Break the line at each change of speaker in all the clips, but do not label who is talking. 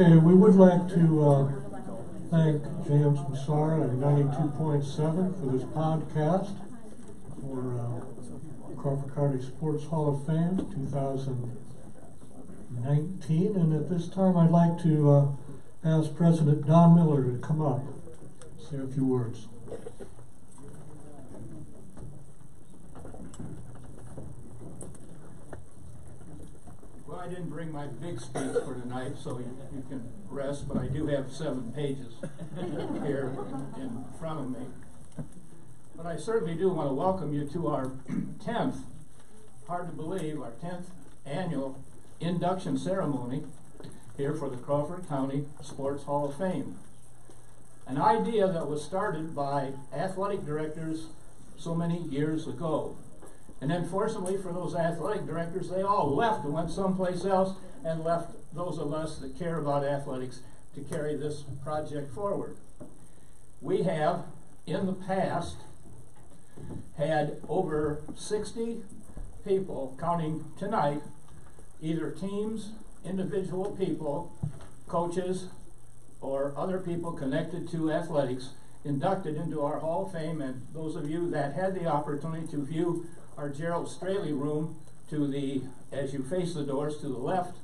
Okay, we would like to thank James Massara and 92.7 for this podcast for Crawford County Sports Hall of Fame 2019. And at this time, I'd like to ask President Don Miller to come up and say a few words.
Well, I didn't bring my big speech for tonight, so you can rest, but I do have 7 pages here in front of me. But I certainly do want to welcome you to our 10th, hard to believe, our 10th annual induction ceremony here for the Crawford County Sports Hall of Fame. An idea that was started by athletic directors so many years ago. And unfortunately for those athletic directors, they all left and went someplace else and left those of us that care about athletics to carry this project forward. We have, in the past, had over 60 people, counting tonight, either teams, individual people, coaches, or other people connected to athletics, inducted into our Hall of Fame. And those of you that had the opportunity to view our Gerald Straley room to the, as you face the doors to the left,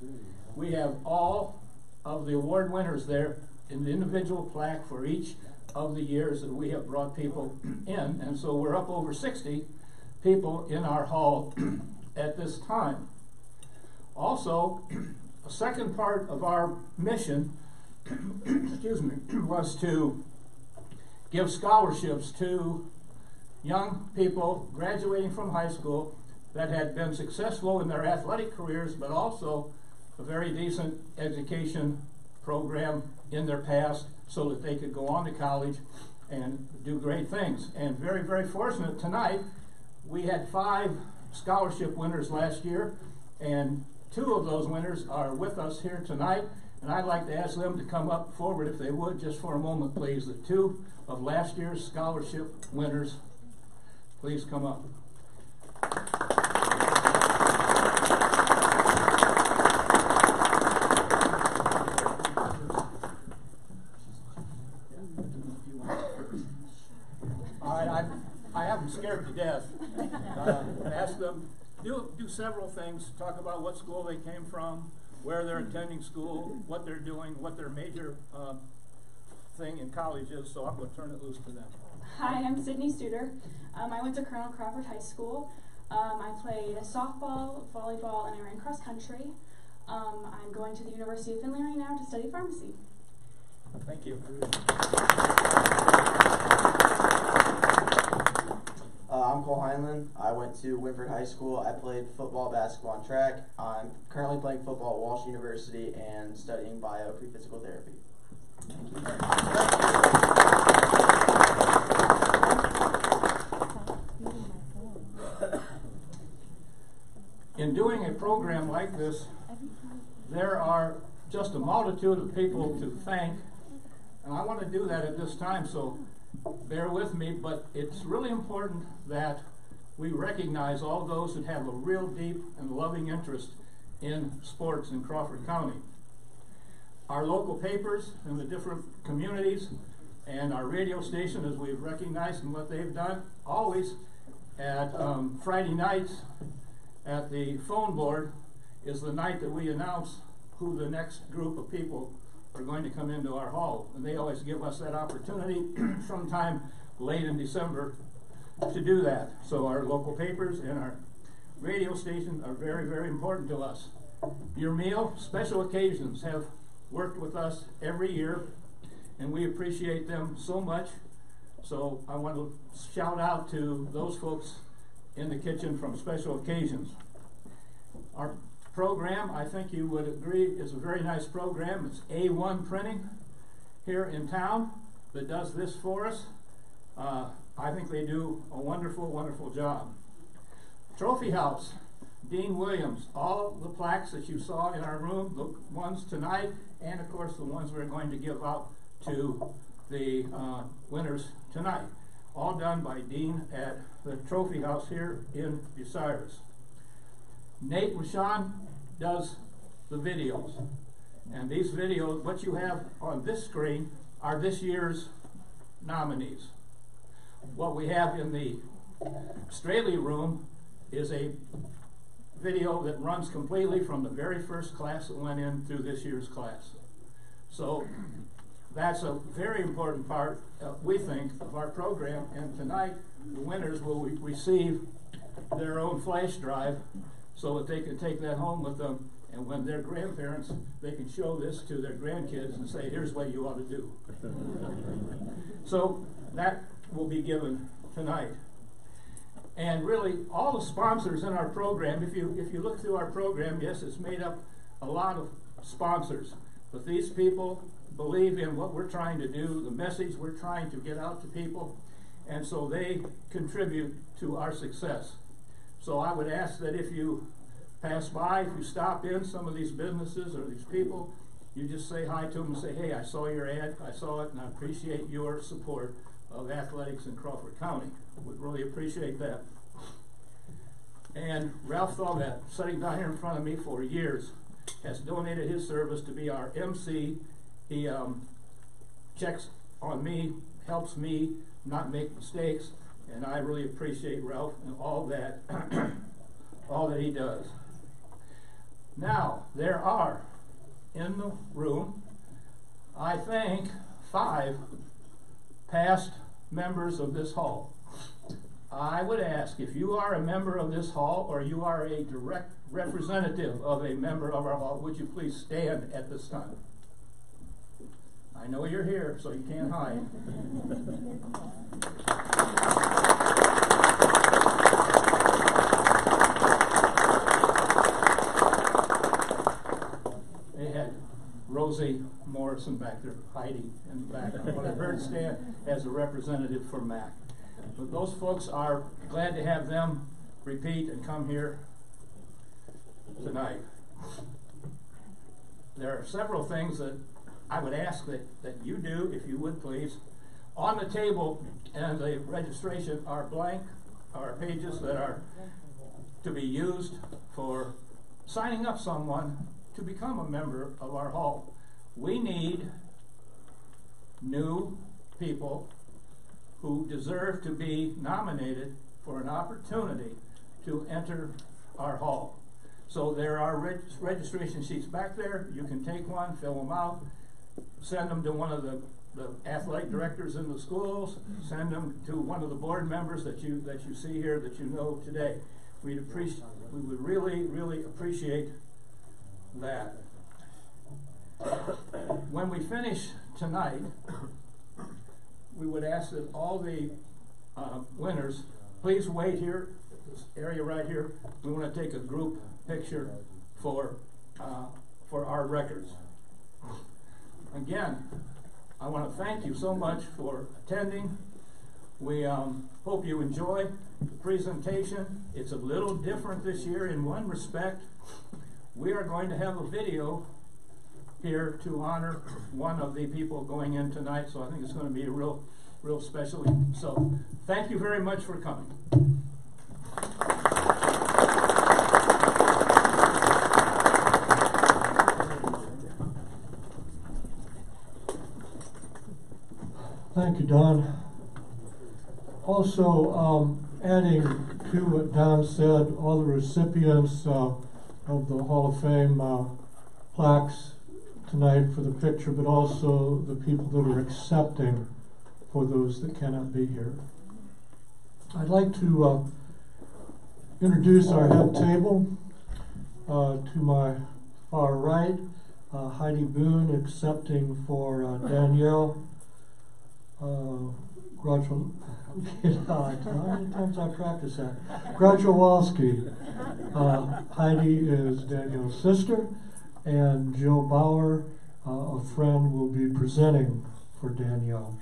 we have all of the award winners there in the individual plaque for each of the years that we have brought people in. And so we're up over 60 people in our hall at this time. Also, a second part of our mission excuse me, was to give scholarships to young people graduating from high school that had been successful in their athletic careers, but also a very decent education program in their past so that they could go on to college and do great things. And very, very fortunate tonight, we had 5 scholarship winners last year, and 2 of those winners are with us here tonight. And I'd like to ask them to come up forward, if they would, just for a moment, please. The 2 of last year's scholarship winners, please come up. All right, I have them scared to death. Ask them, do several things, talk about what school they came from, where they're attending school, what they're doing, what their major thing in college is, so I'm going to turn it loose to them.
Hi, I'm Sydney Studer. I went to Colonel Crawford High School. I played softball, volleyball, and I ran cross country. I'm going to the University of Finley right now to study pharmacy.
Thank you.
I'm Cole Heinlein. I went to Wynford High School. I played football, basketball, and track. I'm currently playing football at Walsh University and studying bio pre-physical therapy.
In doing a program like this, there are just a multitude of people to thank, and I want to do that at this time, so bear with me, but it's really important that we recognize all those that have a real deep and loving interest in sports in Crawford County. Our local papers in the different communities and our radio station, as we've recognized and what they've done, always at Friday nights at the phone board is the night that we announce who the next group of people are going to come into our hall. And they always give us that opportunity sometime late in December to do that. So our local papers and our radio station are very, very important to us. Your meal, special occasions have worked with us every year, and we appreciate them so much. So I want to shout out to those folks in the kitchen from Special Occasions. Our program, I think you would agree, is a very nice program. It's A1 Printing here in town that does this for us. I think they do a wonderful, wonderful job. Trophy House, Dean Williams, all the plaques that you saw in our room, the ones tonight, and of course the ones we're going to give out to the winners tonight, all done by Dean at the Trophy House here in Bucyrus. Nate Rashawn does the videos. And these videos, what you have on this screen, are this year's nominees. What we have in the Straley room is a video that runs completely from the very first class that went in through this year's class. So that's a very important part, we think, of our program. And tonight, the winners will receive their own flash drive so that they can take that home with them. And when they're grandparents, they can show this to their grandkids and say, here's what you ought to do. So that will be given tonight. And really, all the sponsors in our program, if you look through our program, yes, it's made up a lot of sponsors. But these people believe in what we're trying to do, the message we're trying to get out to people, and so they contribute to our success. So I would ask that if you pass by, if you stop in some of these businesses or these people, you just say hi to them and say, hey, I saw your ad, I saw it, and I appreciate your support of athletics in Crawford County. Would really appreciate that. And Ralph Thaumet, sitting down here in front of me for years, has donated his service to be our MC. He checks on me, helps me not make mistakes, and I really appreciate Ralph and all that, all that he does. Now, there are in the room, I think, 5 past members of this hall. I would ask, if you are a member of this hall or you are a direct representative of a member of our hall, would you please stand at this time? I know you're here, so you can't hide. They had Rosie Morrison back there, Heidi in the back. I would have heard stand as a representative for MAC. But those folks are glad to have them repeat and come here tonight. There are several things that I would ask that you do, if you would please. On the table and the registration are blank, are pages that are to be used for signing up someone to become a member of our hall. We need new people who deserve to be nominated for an opportunity to enter our hall. So there are registration sheets back there. You can take one, fill them out, send them to one of the athletic directors in the schools, send them to one of the board members that you see here that you know today. We would really appreciate that. When we finish tonight, we would ask that all the winners please wait here, this area right here. We want to take a group picture for our records. Again, I want to thank you so much for attending. We hope you enjoy the presentation. It's a little different this year in one respect. We are going to have a video here to honor one of the people going in tonight, so I think it's going to be a real special. So thank you very much for coming.
Thank you, Don. Also, adding to what Don said, all the recipients of the Hall of Fame plaques tonight for the picture, but also the people that are accepting for those that cannot be here. I'd like to introduce our head table. To my far right, Heidi Boone accepting for Danielle. Grochowalski. Heidi is Danielle's sister, and Joe Bauer, a friend, will be presenting for Danielle.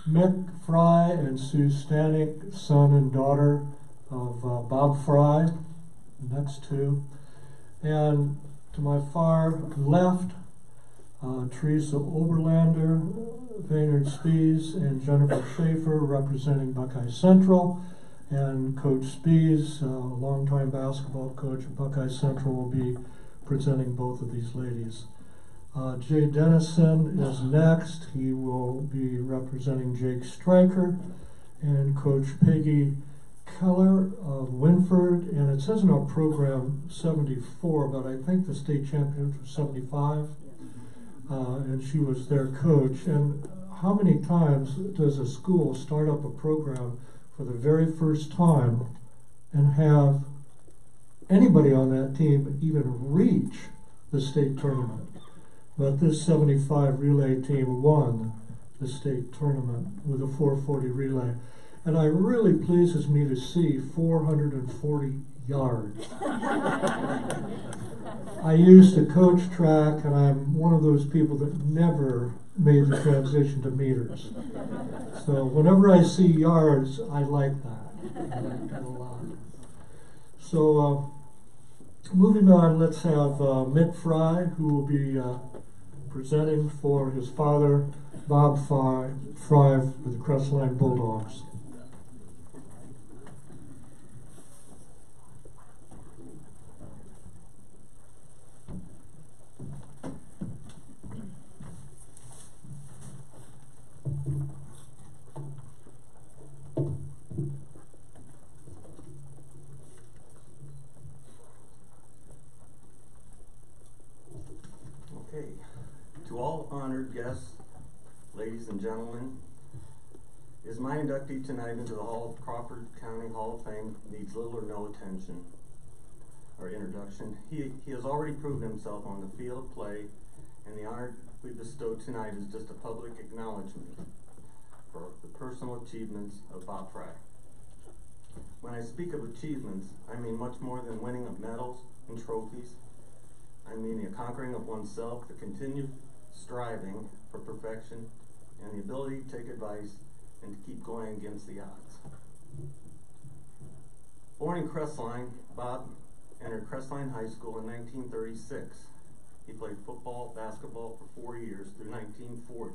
Mick Frye and Sue Stanek, son and daughter of Bob Frye, next two. And to my far left, Teresa Oberlander, Vayner Spies, and Jennifer Schaefer representing Buckeye Central. And Coach Spies, a longtime basketball coach at Buckeye Central, will be presenting both of these ladies. Jay Dennison is next. He will be representing Jake Stryker, and Coach Peggy Keller of Wynford. And it says in our program 74, but I think the state championship was 75. And she was their coach. And how many times does a school start up a program for the very first time and have anybody on that team even reach the state tournament? But this 75 relay team won the state tournament with a 440 relay. And it really pleases me to see 440 yards. I used to coach track, and I'm one of those people that never made the transition to meters. So whenever I see yards, I like that. I like that a lot. So moving on, let's have Mick Frye, who will be presenting for his father, Bob Frye, with the Crestline Bulldogs.
To all honored guests, ladies and gentlemen, is my inductee tonight into the Crawford County Hall of Fame needs little or no attention or introduction. He has already proven himself on the field of play, and the honor we bestow tonight is just a public acknowledgement for the personal achievements of Bob Frye. When I speak of achievements, I mean much more than winning of medals and trophies. I mean the conquering of oneself, the continued striving for perfection, and the ability to take advice and to keep going against the odds. Born in Crestline, Bob entered Crestline High School in 1936. He played football, basketball for 4 years through 1940.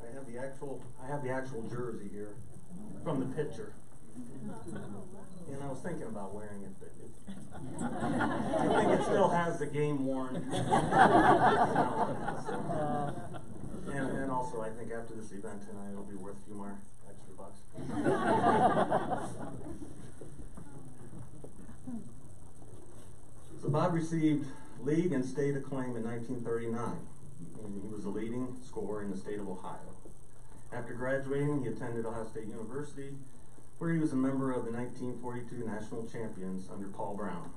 I have the actual jersey here from the picture. And I was thinking about wearing it, but I think it still has the game-worn. And also, I think after this event tonight, it'll be worth a few more extra bucks. So Bob received league and state acclaim in 1939, and he was the leading scorer in the state of Ohio. After graduating, he attended Ohio State University, where he was a member of the 1942 national champions under Paul Brown.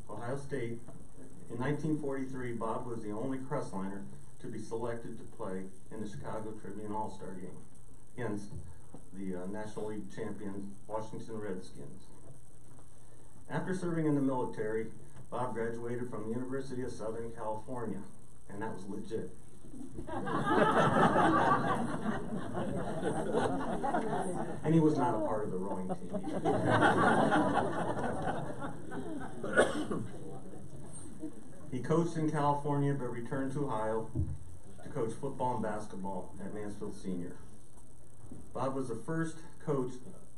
Ohio State, in 1943, Bob was the only Crestliner to be selected to play in the Chicago Tribune All-Star game against the National League champion Washington Redskins. After serving in the military, Bob graduated from the University of Southern California, and that was legit. And he was not a part of the rowing team. He coached in California but returned to Ohio to coach football and basketball at Mansfield Senior. Bob was the first coach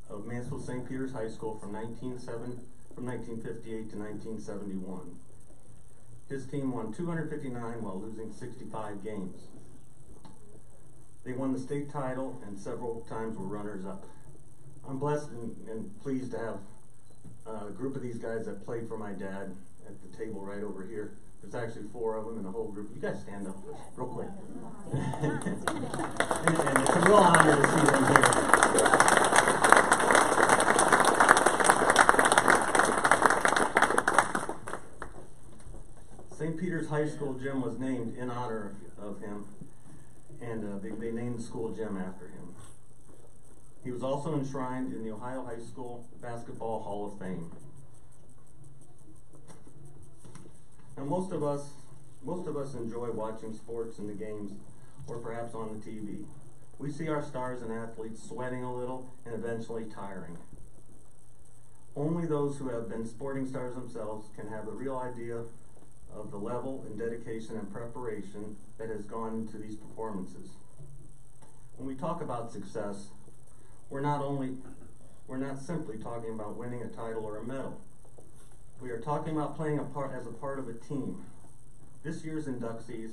of Mansfield St. Peter's High School from 1958 to 1971. His team won 259 while losing 65 games. They won the state title and several times were runners-up. I'm blessed and pleased to have a group of these guys that played for my dad at the table right over here. There's actually 4 of them in the whole group. You guys stand up real quick. and it's a real honor to see them here. St. Peter's High School gym was named in honor of him, and they named the school gym after him. He was also enshrined in the Ohio High School Basketball Hall of Fame. Now most of us enjoy watching sports in the games, or perhaps on the TV. We see our stars and athletes sweating a little and eventually tiring. Only those who have been sporting stars themselves can have a real idea of the level and dedication and preparation that has gone into these performances. When we talk about success, we're not only we're not simply talking about winning a title or a medal. We are talking about playing as a part of a team. This year's inductees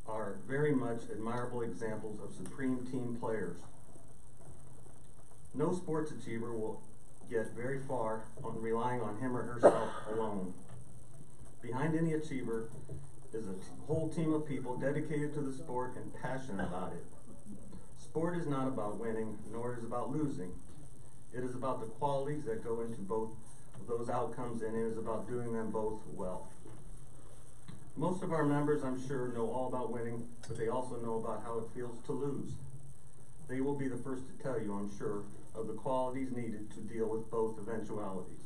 are very much admirable examples of supreme team players. No sports achiever will get very far on relying on him or herself alone. Behind any achiever is a whole team of people dedicated to the sport and passionate about it. Sport is not about winning, nor is it about losing. It is about the qualities that go into both of those outcomes, and it is about doing them both well. Most of our members, I'm sure, know all about winning, but they also know about how it feels to lose. They will be the first to tell you, I'm sure, of the qualities needed to deal with both eventualities.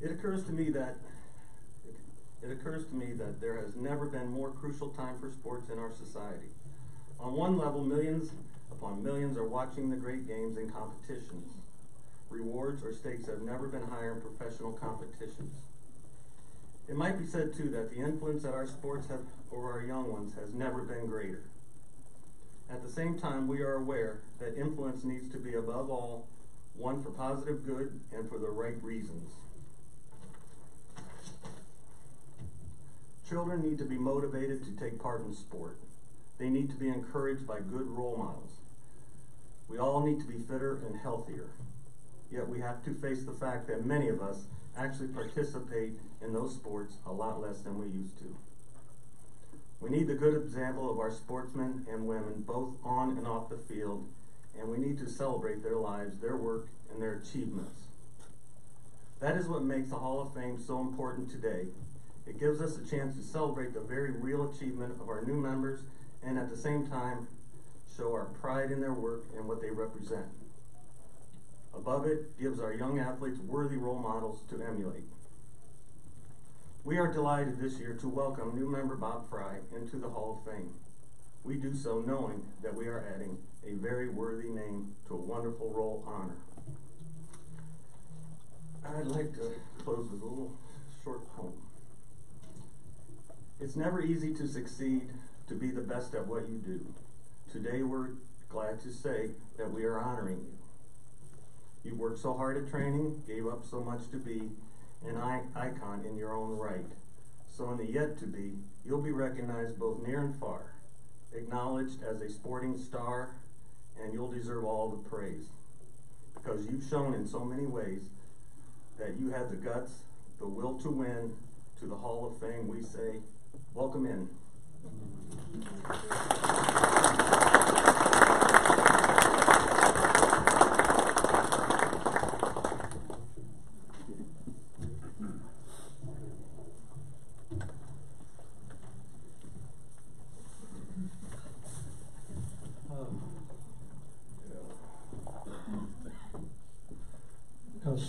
It occurs to me that there has never been more crucial time for sports in our society. On one level, millions upon millions are watching the great games and competitions. Rewards or stakes have never been higher in professional competitions. It might be said, too, that the influence that our sports have over our young ones has never been greater. At the same time, we are aware that influence needs to be, above all, one for positive good and for the right reasons. Children need to be motivated to take part in sport. They need to be encouraged by good role models. We all need to be fitter and healthier. Yet we have to face the fact that many of us actually participate in those sports a lot less than we used to. We need the good example of our sportsmen and women, both on and off the field, and we need to celebrate their lives, their work, and their achievements. That is what makes the Hall of Fame so important today. It gives us a chance to celebrate the very real achievement of our new members and at the same time show our pride in their work and what they represent. Above it, gives our young athletes worthy role models to emulate. We are delighted this year to welcome new member Bob Frye into the Hall of Fame. We do so knowing that we are adding a very worthy name to a wonderful roll honor. I'd like to close with a little short poem. It's never easy to succeed, to be the best at what you do. Today we're glad to say that we are honoring you. You worked so hard at training, gave up so much to be an icon in your own right. So in the yet to be, you'll be recognized both near and far, acknowledged as a sporting star, and you'll deserve all the praise. Because you've shown in so many ways that you have the guts, the will to win. To the Hall of Fame, we say, welcome in.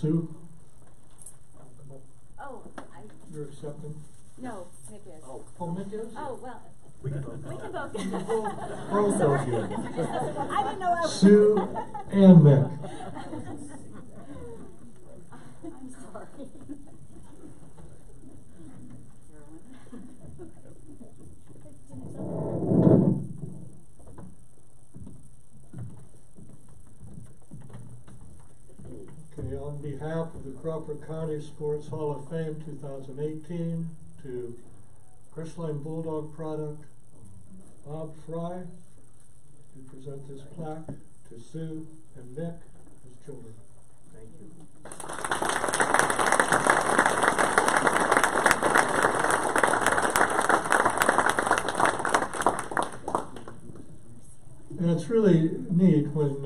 Sue?
Oh,
You're accepting?
no, Nick is.
Oh, Mick is?
Oh, well,
We can both.
we can both.
Both of you.
I didn't know I was.
Sue and Mick.
I'm sorry.
Okay, on behalf of the Crawford County Sports Hall of Fame 2018, to Crestline Bulldog product, Bob Frye, we present this plaque to Sue and Mick as children.
Thank you.
And it's really neat when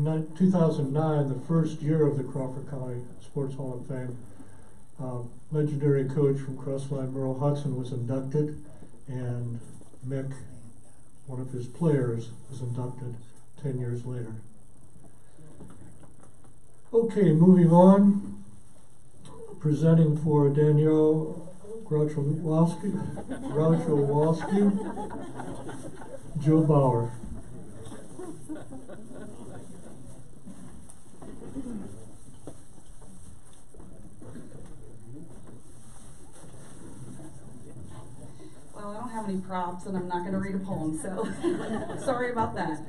in 2009, the first year of the Crawford County Sports Hall of Fame, legendary coach from Crestline, Merle Hudson, was inducted, and Mick, one of his players, was inducted 10 years later. Okay, moving on. Presenting for Danielle Grochowalski, Joe Bauer.
Well, I don't have any props, and I'm not going to read a poem, so sorry about that.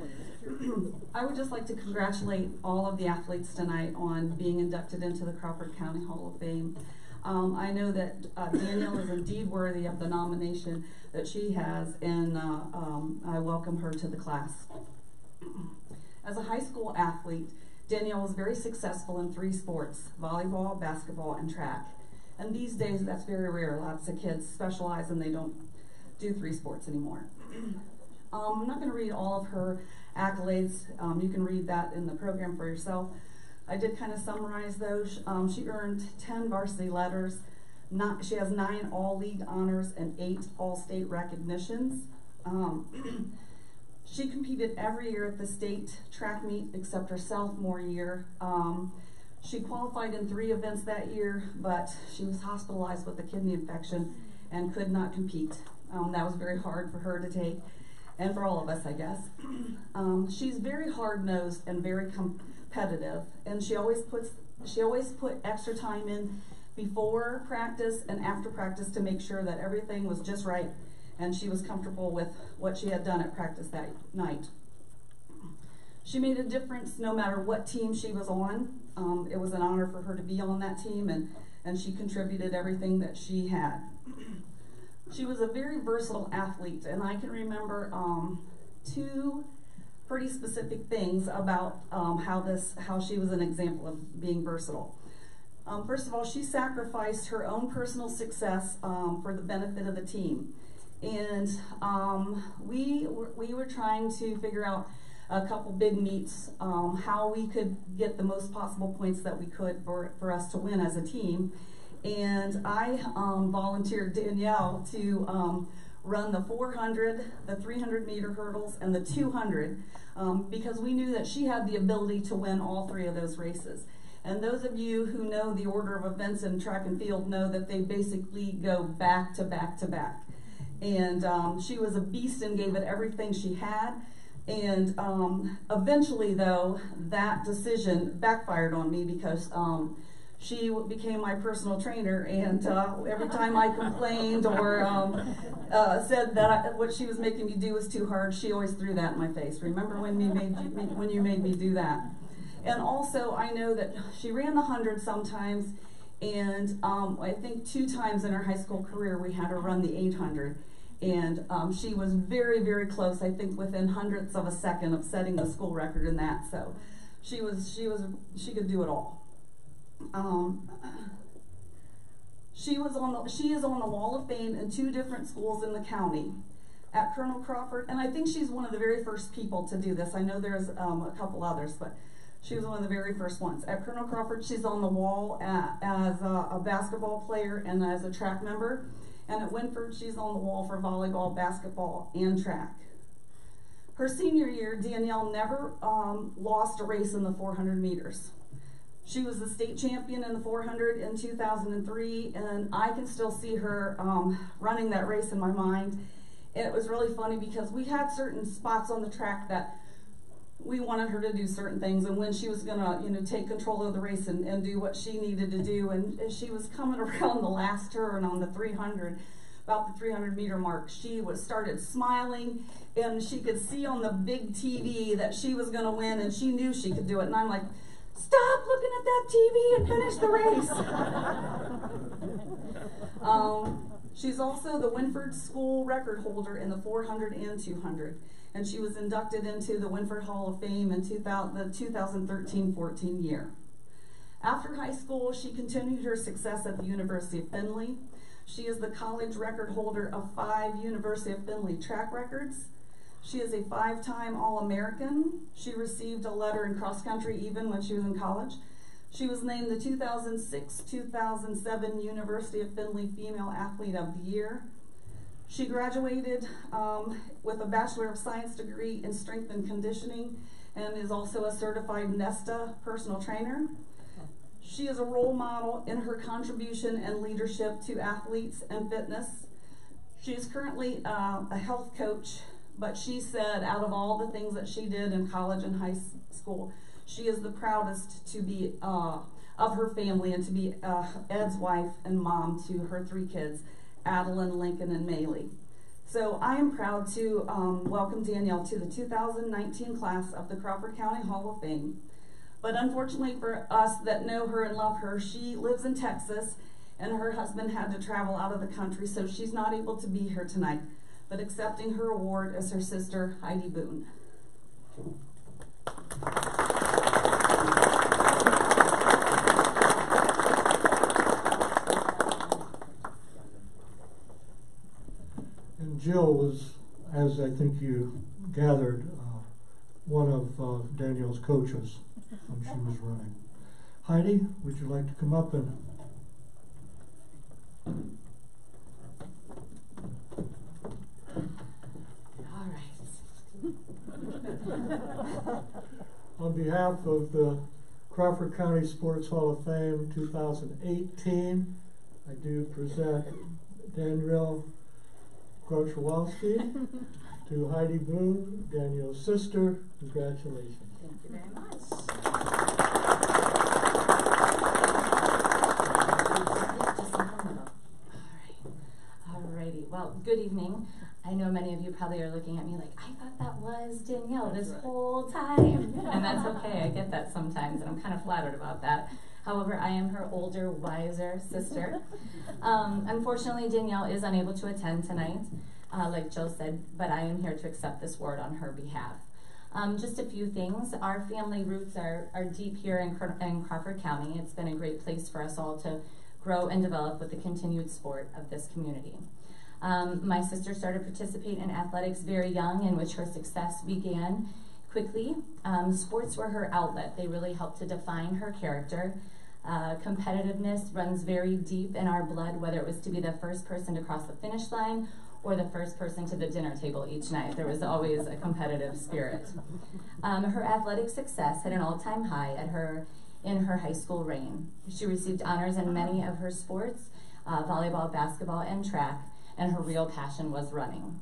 I would just like to congratulate all of the athletes tonight on being inducted into the Crawford County Hall of Fame. I know that Danielle is indeed worthy of the nomination that she has, and I welcome her to the class. As a high school athlete, Danielle was very successful in 3 sports: volleyball, basketball, and track. And these days, that's very rare. Lots of kids specialize and they don't do 3 sports anymore. I'm not going to read all of her accolades. You can read that in the program for yourself. I did kind of summarize those. She earned 10 varsity letters. She has 9 all-league honors and 8 all-state recognitions. She competed every year at the state track meet except her sophomore year. She qualified in 3 events that year, but she was hospitalized with a kidney infection and could not compete. That was very hard for her to take, and for all of us, I guess. She's very hard-nosed and very competitive, and she always put extra time in before practice and after practice to make sure that everything was just right and she was comfortable with what she had done at practice that night. She made a difference no matter what team she was on. It was an honor for her to be on that team, and she contributed everything that she had. She was a very versatile athlete, and I can remember 2 pretty specific things about how she was an example of being versatile. First of all, she sacrificed her own personal success for the benefit of the team. And we were trying to figure out a couple big meets, how we could get the most possible points that we could for us to win as a team. And I volunteered Danielle to run the 400, the 300-meter hurdles, and the 200, because we knew that she had the ability to win all 3 of those races. And those of you who know the order of events in track and field know that they basically go back to back to back. And she was a beast and gave it everything she had. And eventually, though, that decision backfired on me because she became my personal trainer, and every time I complained or said that what she was making me do was too hard, she always threw that in my face. Remember when you made me do that? And also, I know that she ran the 100 sometimes, and I think 2 times in her high school career we had her run the 800. And she was very, very close, I think within hundredths of a second of setting the school record in that. So she could do it all. She is on the Wall of Fame in 2 different schools in the county. At Colonel Crawford, and I think she's one of the very first people to do this. I know there's a couple others, but she was one of the very first ones. At Colonel Crawford, she's on the wall as a basketball player and as a track member. And at Wynford, she's on the wall for volleyball, basketball, and track. Her senior year, Danielle never lost a race in the 400 meters. She was the state champion in the 400 in 2003, and I can still see her running that race in my mind. And it was really funny because we had certain spots on the track that we wanted her to do certain things, and when she was gonna, take control of the race and do what she needed to do, and as she was coming around the last turn on the 300, about the 300-meter mark, she started smiling, and she could see on the big TV that she was gonna win, and she knew she could do it. And I'm like, stop looking at that TV and finish the race. She's also the Wynford school record holder in the 400 and 200. And she was inducted into the Wynford Hall of Fame in the 2013-14 year. After high school, she continued her success at the University of Findlay. She is the college record holder of 5 University of Findlay track records. She is a 5-time All-American. She received a letter in cross country even when she was in college. She was named the 2006-2007 University of Findlay Female Athlete of the Year. She graduated with a Bachelor of Science degree in Strength and Conditioning and is also a certified Nesta personal trainer. She is a role model in her contribution and leadership to athletes and fitness. She is currently a health coach, but she said out of all the things that she did in college and high school, she is the proudest to be of her family and to be Ed's wife and mom to her 3 kids, Adeline, Lincoln, and Maylee. So I am proud to welcome Danielle to the 2019 class of the Crawford County Hall of Fame. But unfortunately for us that know her and love her, she lives in Texas and her husband had to travel out of the country, so she's not able to be here tonight. But accepting her award is her sister, Heidi Boone.
And Jill was, as I think you gathered, one of Danielle's coaches when she was running. Heidi, would you like to come up and...
All right.
On behalf of the Crawford County Sports Hall of Fame 2018, I do present Danielle Grochowalski to Heidi Boone, Danielle's sister. Congratulations.
Thank you very much. Alrighty. Well, good evening. I know many of you probably are looking at me like, I thought that was Danielle this whole time. And that's okay. I get that sometimes, and I'm kind of flattered about that. However, I am her older, wiser sister. Unfortunately, Danielle is unable to attend tonight, like Joe said, but I am here to accept this award on her behalf. Just a few things. Our family roots are deep here in Crawford County. It's been a great place for us all to grow and develop with the continued sport of this community. My sister started participating in athletics very young, in which her success began quickly. Sports were her outlet. They really helped to define her character. Competitiveness runs very deep in our blood, whether it was to be the first person to cross the finish line or the first person to the dinner table each night. There was always a competitive spirit. Her athletic success hit an all-time high in her high school reign. She received honors in many of her sports, volleyball, basketball, and track, and her real passion was running.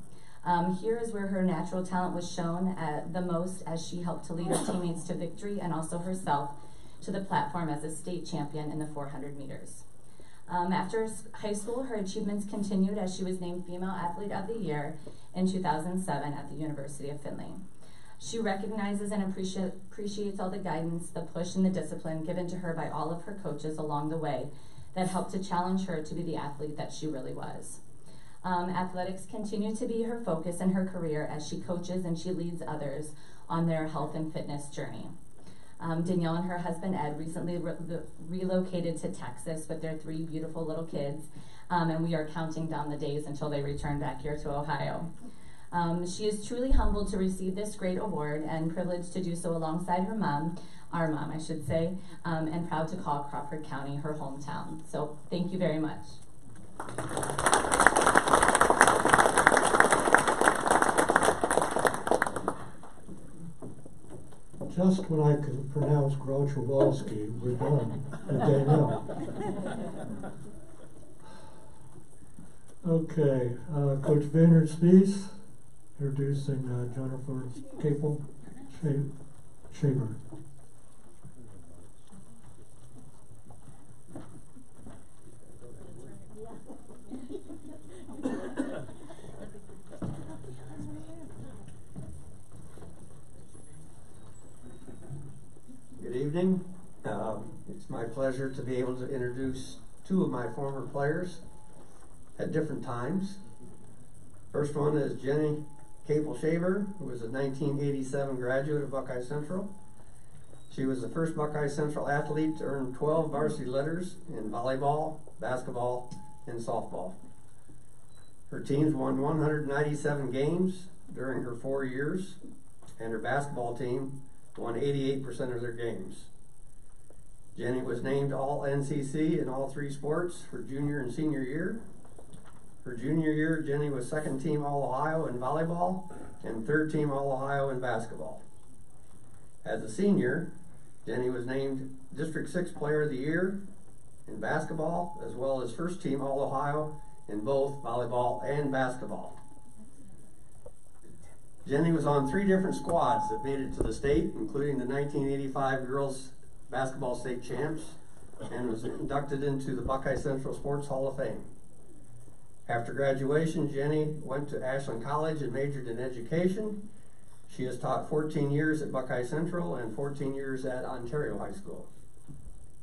Here is where her natural talent was shown the most, as she helped to lead her teammates to victory and also herself to the platform as a state champion in the 400 meters. After high school, her achievements continued as she was named Female Athlete of the Year in 2007 at the University of Findlay. She recognizes and appreciates all the guidance, the push, and the discipline given to her by all of her coaches along the way that helped to challenge her to be the athlete that she really was. Athletics continue to be her focus in her career as she coaches and she leads others on their health and fitness journey. Danielle and her husband Ed recently relocated to Texas with their 3 beautiful little kids, and we are counting down the days until they return back here to Ohio. She is truly humbled to receive this great award and privileged to do so alongside her mom, our mom I should say, and proud to call Crawford County her hometown. So thank you very much.
Just when I can pronounce Grochowalski, we're done with Danielle. Okay, Coach Vayner's speech, introducing Jennifer Kaple Shaver.
Good evening. It's my pleasure to be able to introduce 2 of my former players at different times. First one is Jenny Kaple Shaver, who was a 1987 graduate of Buckeye Central. She was the first Buckeye Central athlete to earn 12 varsity letters in volleyball, basketball, and softball. Her teams won 197 games during her 4 years, and her basketball team won 88% of their games. Jenny was named All-NCC in all 3 sports her junior and senior year. Her junior year, Jenny was 2nd team All-Ohio in volleyball and 3rd team All-Ohio in basketball. As a senior, Jenny was named District 6 Player of the Year in basketball, as well as 1st team All-Ohio in both volleyball and basketball. Jenny was on 3 different squads that made it to the state, including the 1985 Girls Basketball State Champs, and was inducted into the Buckeye Central Sports Hall of Fame. After graduation, Jenny went to Ashland College and majored in education. She has taught 14 years at Buckeye Central and 14 years at Ontario High School.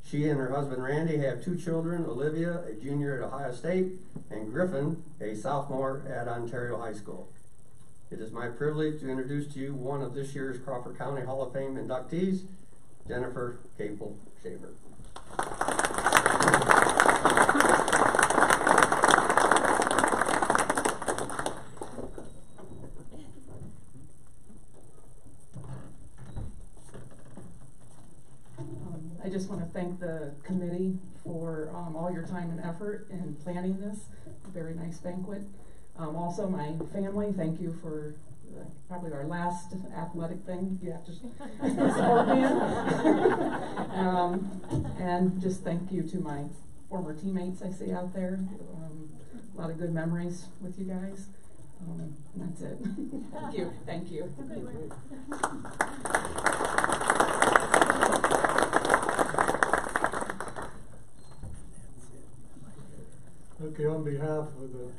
She and her husband Randy have 2 children, Olivia, a junior at Ohio State, and Griffin, a sophomore at Ontario High School. It is my privilege to introduce to you one of this year's Crawford County Hall of Fame inductees, Jennifer Kaple Shaver.
I just want to thank the committee for all your time and effort in planning this very nice banquet. Also, my family, thank you for probably our last athletic thing you have to support me in. And just thank you to my former teammates I see out there. A lot of good memories with you guys. And that's it. Thank you. Thank you.
Okay, on behalf of the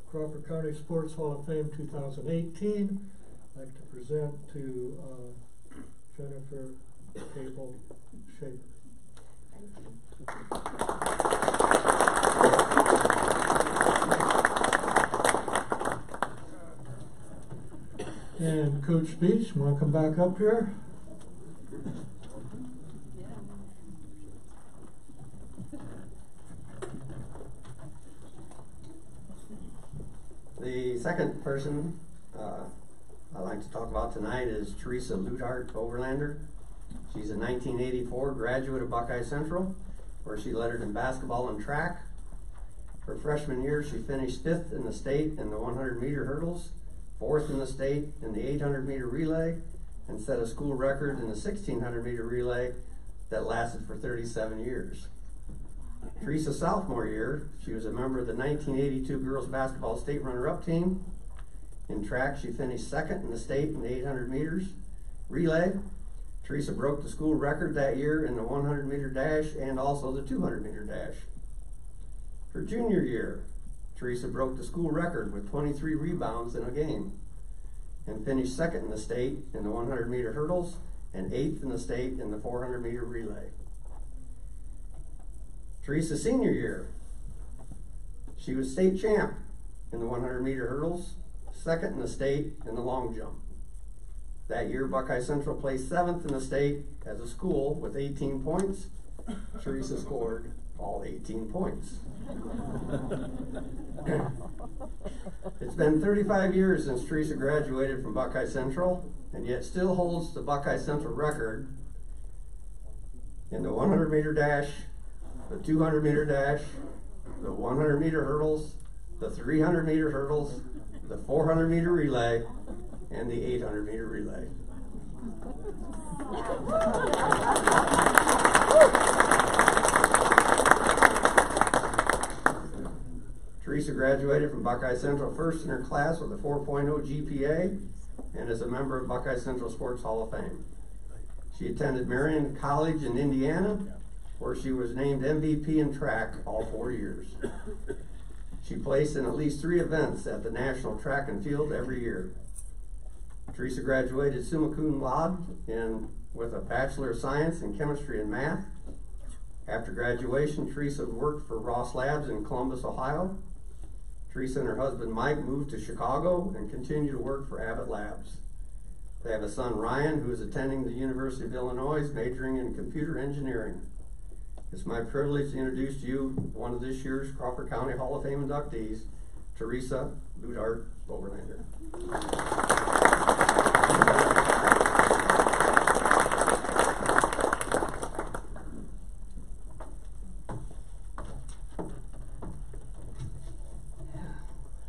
Crawford County Sports Hall of Fame 2018, I'd like to present to Jennifer Kaple Shaver. And Coach Beach, you want to come back up here?
The second person I'd like to talk about tonight is Teresa Luidhardt Overlander. She's a 1984 graduate of Buckeye Central, where she lettered in basketball and track. Her freshman year, she finished 5th in the state in the 100-meter hurdles, 4th in the state in the 800-meter relay, and set a school record in the 1600-meter relay that lasted for 37 years. Teresa's sophomore year, she was a member of the 1982 girls basketball state runner-up team. In track, she finished 2nd in the state in the 800 meters relay. Teresa broke the school record that year in the 100-meter dash and also the 200-meter dash. Her junior year, Teresa broke the school record with 23 rebounds in a game and finished 2nd in the state in the 100-meter hurdles and 8th in the state in the 400-meter relay. Teresa's senior year, she was state champ in the 100-meter hurdles, 2nd in the state in the long jump. That year, Buckeye Central placed 7th in the state as a school with 18 points. Teresa scored all 18 points. It's been 35 years since Teresa graduated from Buckeye Central, and yet still holds the Buckeye Central record in the 100-meter dash, the 200-meter dash, the 100-meter hurdles, the 300-meter hurdles, the 400-meter relay, and the 800-meter relay. Teresa graduated from Buckeye Central first in her class with a 4.0 GPA and is a member of Buckeye Central Sports Hall of Fame. She attended Marion College in Indiana, where she was named MVP in track all 4 years. She placed in at least 3 events at the National Track and Field every year. Teresa graduated summa cum laude with a Bachelor of Science in Chemistry and Math. After graduation, Teresa worked for Ross Labs in Columbus, Ohio. Teresa and her husband Mike moved to Chicago and continue to work for Abbott Labs. They have a son Ryan who is attending the University of Illinois, majoring in computer engineering. It's my privilege to introduce to you one of this year's Crawford County Hall of Fame inductees, Teresa Luidhardt Overlander.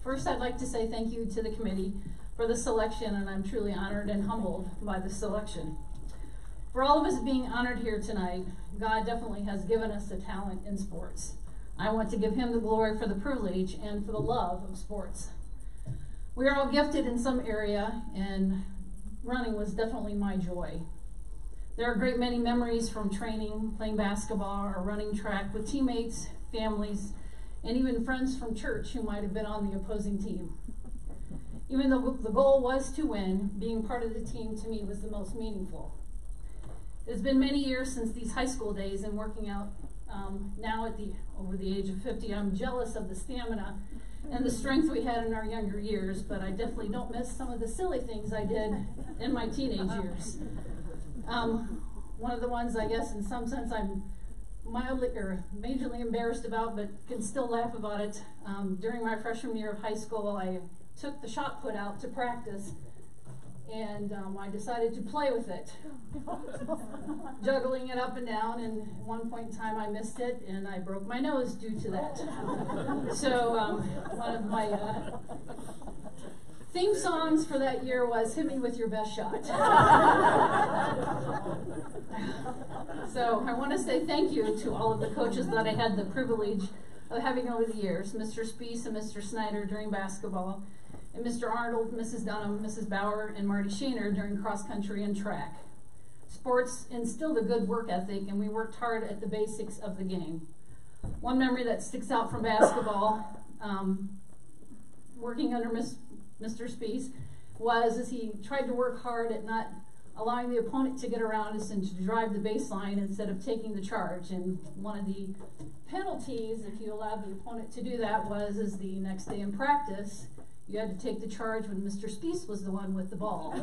First, I'd like to say thank you to the committee for the selection, and I'm truly honored and humbled by the selection. For all of us being honored here tonight, God definitely has given us a talent in sports. I want to give him the glory for the privilege and for the love of sports. We are all gifted in some area, and running was definitely my joy. There are a great many memories from training, playing basketball, or running track with teammates, families, and even friends from church who might have been on the opposing team. Even though the goal was to win, being part of the team to me was the most meaningful. It's been many years since these high school days, and working out now over the age of 50, I'm jealous of the stamina and the strength we had in our younger years, but I definitely don't miss some of the silly things I did in my teenage years. One of the ones, I guess, in some sense, I'm mildly or majorly embarrassed about, but can still laugh about it. During my freshman year of high school, I took the shot put out to practice, and I decided to play with it, juggling it up and down, and at one point in time I missed it, and I broke my nose due to that. So one of my theme songs for that year was "Hit Me With Your Best Shot." So I want to say thank you to all of the coaches that I had the privilege of having over the years, Mr. Spees and Mr. Snyder during basketball, and Mr. Arnold, Mrs. Dunham, Mrs. Bauer, and Marty Shaner during cross country and track. Sports instilled a good work ethic, and we worked hard at the basics of the game. One memory that sticks out from basketball, working under Mr. Spees, was as he tried to work hard at not allowing the opponent to get around us and to drive the baseline instead of taking the charge. And one of the penalties, if you allowed the opponent to do that, was the next day in practice, you had to take the charge when Mr. Spees was the one with the ball.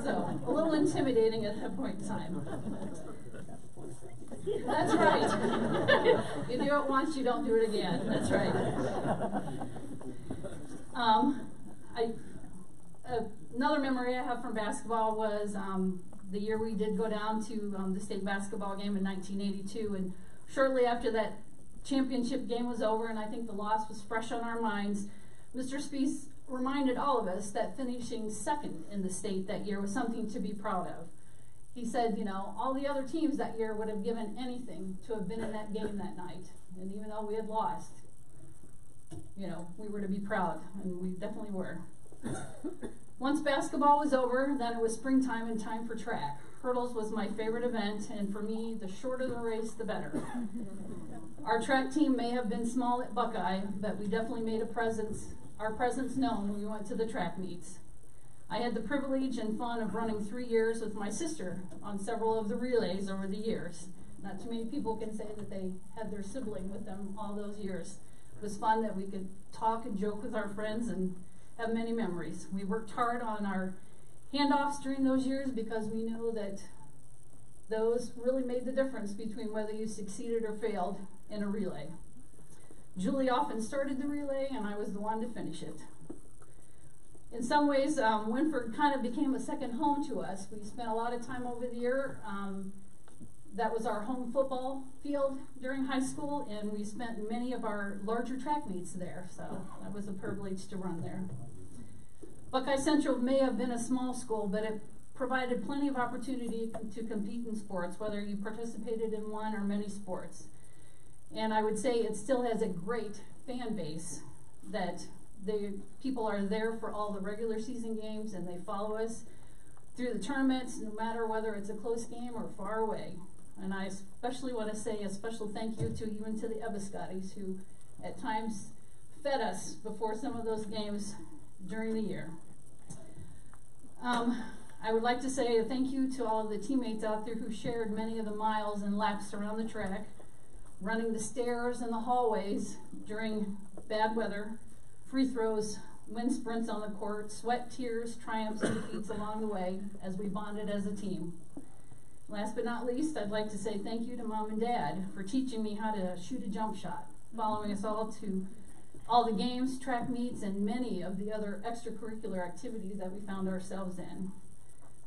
So, a little intimidating at that point in time. That's right. You do it once, you don't do it again. That's right. Another memory I have from basketball was the year we did go down to the state basketball game in 1982, and shortly after that championship game was over, and I think the loss was fresh on our minds, Mr. Spees reminded all of us that finishing second in the state that year was something to be proud of. He said, you know, all the other teams that year would have given anything to have been in that game that night, and even though we had lost, you know, we were to be proud, and we definitely were. Once basketball was over, then it was springtime and time for track. Hurdles was my favorite event, and for me, the shorter the race, the better. Our track team may have been small at Buckeye, but we definitely made our presence known when we went to the track meets. I had the privilege and fun of running 3 years with my sister on several of the relays over the years. Not too many people can say that they had their sibling with them all those years. It was fun that we could talk and joke with our friends and have many memories. We worked hard on our handoffs during those years because we knew that those really made the difference between whether you succeeded or failed in a relay. Julie often started the relay, and I was the one to finish it. In some ways, Wynford kind of became a second home to us. We spent a lot of time over the year. That was our home football field during high school, and we spent many of our larger track meets there, so that was a privilege to run there. Buckeye Central may have been a small school, but it provided plenty of opportunity to compete in sports, whether you participated in one or many sports. And I would say it still has a great fan base, that the people are there for all the regular season games, and they follow us through the tournaments, no matter whether it's a close game or far away. And I especially want to say a special thank you even to the Ebiscotties, who at times fed us before some of those games during the year. I would like to say a thank you to all of the teammates out there who shared many of the miles and laps around the track, running the stairs and the hallways during bad weather, free throws, wind sprints on the court, sweat, tears, triumphs, and defeats along the way as we bonded as a team. Last but not least, I'd like to say thank you to Mom and Dad for teaching me how to shoot a jump shot, following us all to all the games, track meets, and many of the other extracurricular activities that we found ourselves in.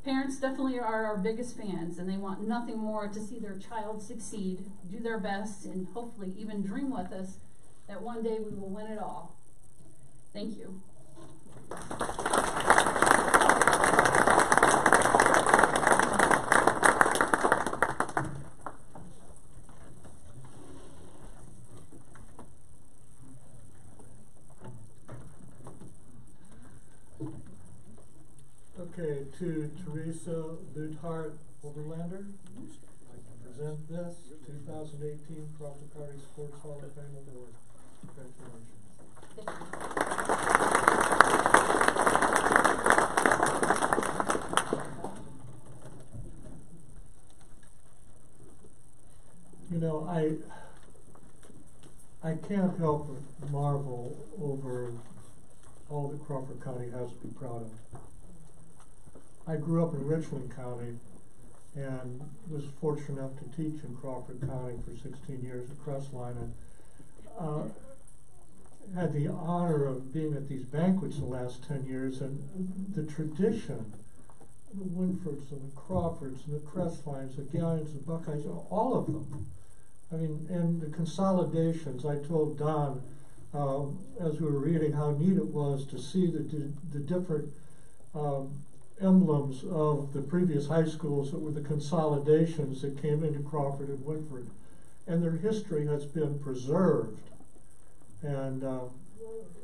Parents definitely are our biggest fans, and they want nothing more to see their child succeed, do their best, and hopefully even dream with us that one day we will win it all. Thank you.
Okay, to Teresa Luidhardt, Oberlander, I'd like to present this 2018 Crawford County Sports Hall of Fame Award. You know, I can't help but marvel over all that Crawford County has to be proud of. I grew up in Richland County and was fortunate enough to teach in Crawford County for 16 years at Crestline, and had the honor of being at these banquets the last 10 years, and the tradition, the Wynfords and the Crawfords and the Crestlines, the Galleons, the Buckeyes, all of them. I mean, and the consolidations. I told Don as we were reading how neat it was to see the different emblems of the previous high schools that were the consolidations that came into Crawford and Wynford. And their history has been preserved. And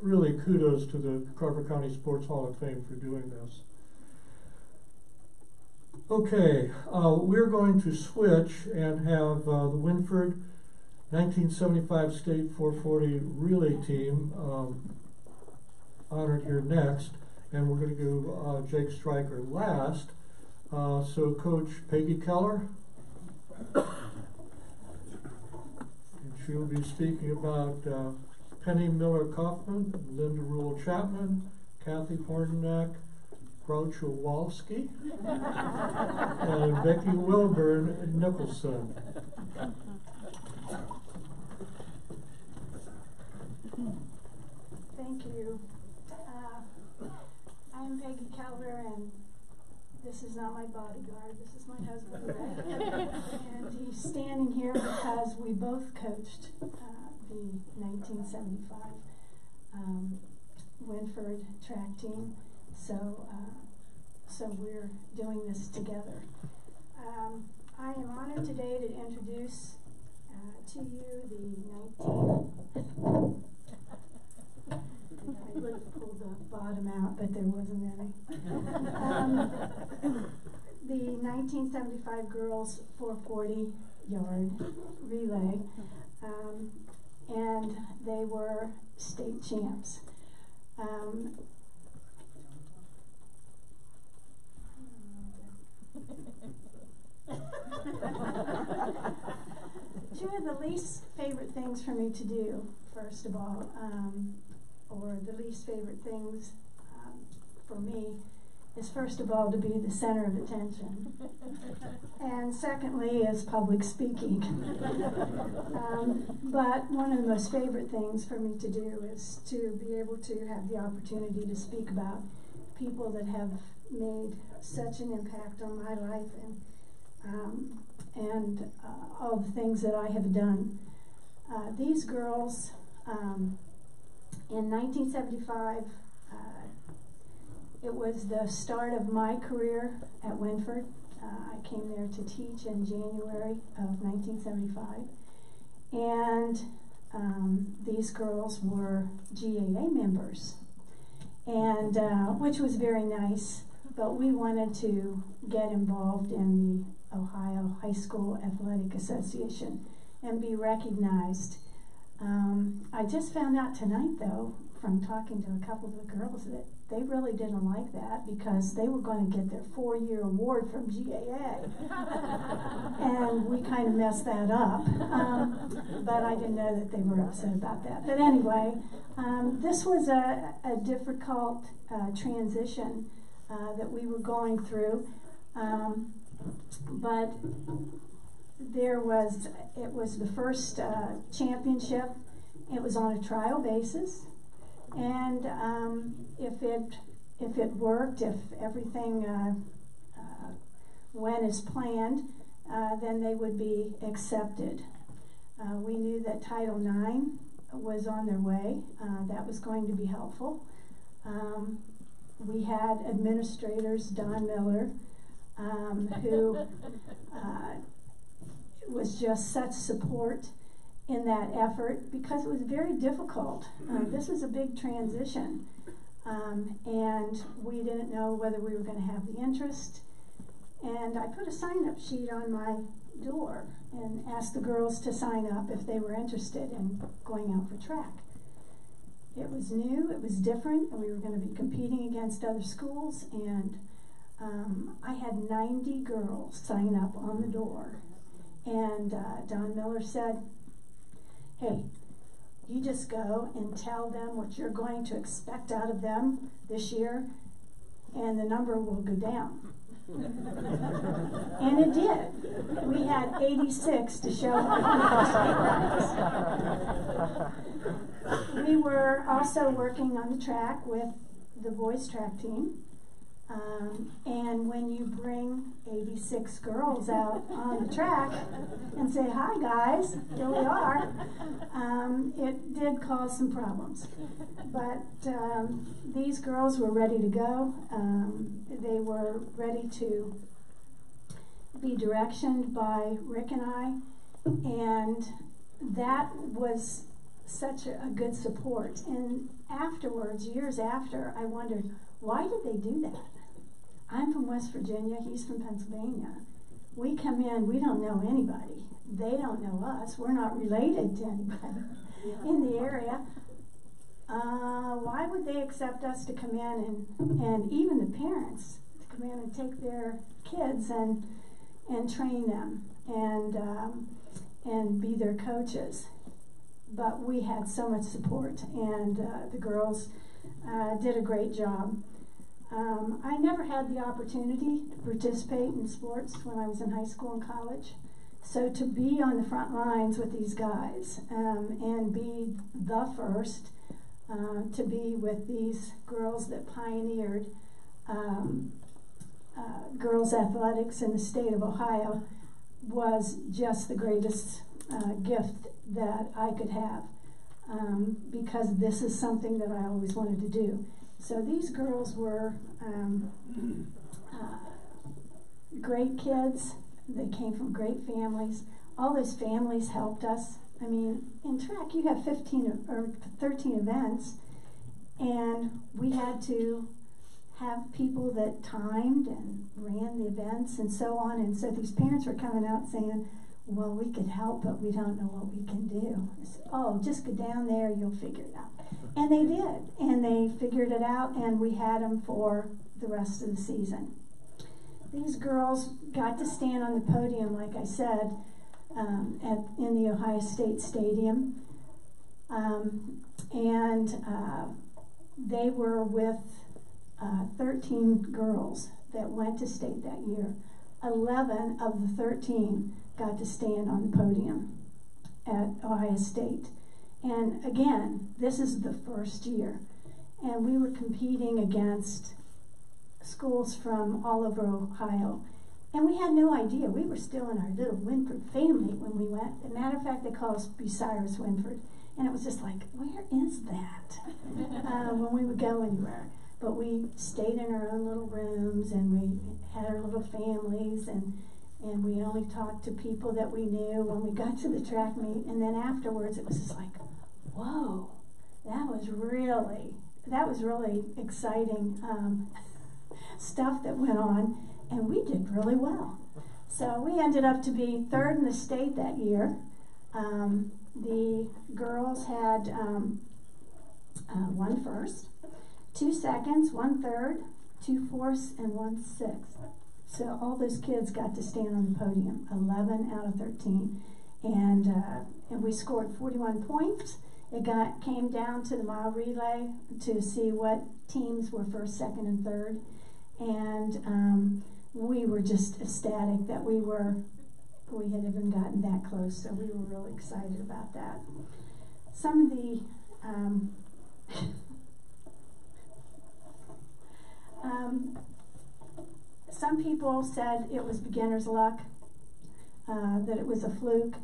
really kudos to the Crawford County Sports Hall of Fame for doing this. Okay, we're going to switch and have the Wynford 1975 State 440 relay team honored here next, and we're going to do Jake Stryker last. So Coach Peggy Keller, and she'll be speaking about Penny Miller Cuffman, Linda Rule Chapman, Kathy Hornak, Grochowalski, and Becky Wilburn and Nickelson.
Thank you. I'm Peggy Keller, and this is not my bodyguard. This is my husband, Ray. And he's standing here because we both coached the 1975 Wynford track team. So we're doing this together. I am honored today to introduce to you I would have pulled the bottom out, but there wasn't any. The 1975 girls 440-yard relay, and they were state champs. Two of the least favorite things for me to do, first of all, or the least favorite things for me, is first of all to be the center of attention, and secondly is public speaking. But one of the most favorite things for me to do is to be able to have the opportunity to speak about people that have made such an impact on my life and all the things that I have done. These girls, in 1975, it was the start of my career at Wynford. I came there to teach in January of 1975. And these girls were GAA members, and which was very nice, but we wanted to get involved in the Ohio High School Athletic Association and be recognized. I just found out tonight, though, from talking to a couple of the girls, that they really didn't like that because they were going to get their 4-year award from GAA. And we kind of messed that up. But I didn't know that they were upset about that. But anyway, this was a difficult transition that we were going through. But it was the first championship. It was on a trial basis, and if it worked, if everything went as planned, then they would be accepted. We knew that Title IX was on their way. That was going to be helpful. We had administrators, Don Miller, who was just such support in that effort because it was very difficult. This was a big transition, and we didn't know whether we were going to have the interest. And I put a sign-up sheet on my door and asked the girls to sign up if they were interested in going out for track. It was new, it was different, and we were going to be competing against other schools, and I had 90 girls sign up on the door. And Don Miller said, hey, you just go and tell them what you're going to expect out of them this year, and the number will go down. And it did. We had 86 to show up. We were also working on the track with the boys track team. And when you bring 86 girls out on the track and say, hi guys, here we are, it did cause some problems. But these girls were ready to go. They were ready to be directioned by Rick and I, and that was such a good support. And afterwards, years after, I wondered, why did they do that? I'm from West Virginia, he's from Pennsylvania. We come in, we don't know anybody. They don't know us. We're not related to anybody in the area. Why would they accept us to come in and even the parents to come in and take their kids and train them and be their coaches? But we had so much support, and the girls did a great job. I never had the opportunity to participate in sports when I was in high school and college. So to be on the front lines with these guys and be the first to be with these girls that pioneered girls athletics in the state of Ohio was just the greatest gift that I could have, because this is something that I always wanted to do. So these girls were great kids. They came from great families. All those families helped us. I mean, in track you have 15 or 13 events, and we had to have people that timed and ran the events and so on. And so these parents were coming out saying, well, we could help, but we don't know what we can do. I said, oh, just go down there, you'll figure it out. And they did, and they figured it out, and we had them for the rest of the season. These girls got to stand on the podium, like I said, in the Ohio State Stadium, and they were with 13 girls that went to state that year. 11 of the 13 got to stand on the podium at Ohio State. And again, this is the first year. And we were competing against schools from all over Ohio. And we had no idea. We were still in our little Wynford family when we went. As a matter of fact, they call us Bucyrus Wynford. And it was just like, where is that? When we would go anywhere. But we stayed in our own little rooms, and we had our little families, and we only talked to people that we knew when we got to the track meet. And then afterwards, it was just like, whoa, that was really exciting stuff that went on, and we did really well. So we ended up to be third in the state that year. The girls had 1 first, 2 seconds, 1 third, 2 fourths, and 1 sixth. So all those kids got to stand on the podium, 11 out of 13. And we scored 41 points. It came down to the mile relay to see what teams were first, second, and third. And we were just ecstatic that we had even gotten that close, so we were really excited about that. Some of the some people said it was beginner's luck, that it was a fluke,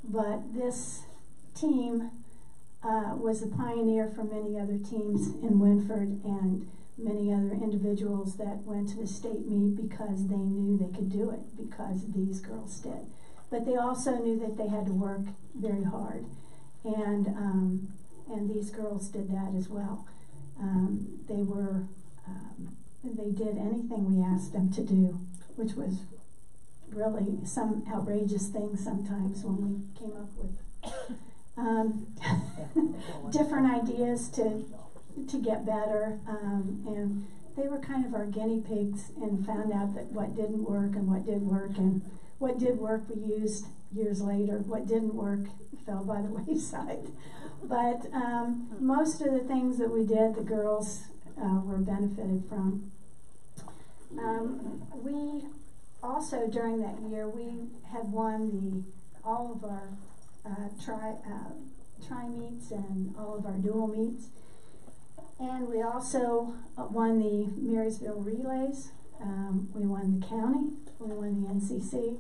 but this team was a pioneer for many other teams in Wynford and many other individuals that went to the state meet because they knew they could do it, because these girls did. But they also knew that they had to work very hard, and these girls did that as well. They did anything we asked them to do, which was really some outrageous things sometimes when we came up with different ideas to get better, and they were kind of our guinea pigs, and found out that what didn't work and what did work, and what did work we used years later. What didn't work fell by the wayside. But most of the things that we did, the girls were benefited from. We also, during that year, we had won all of our tri meets and all of our dual meets. And we also won the Marysville Relays. We won the county. We won the NCC.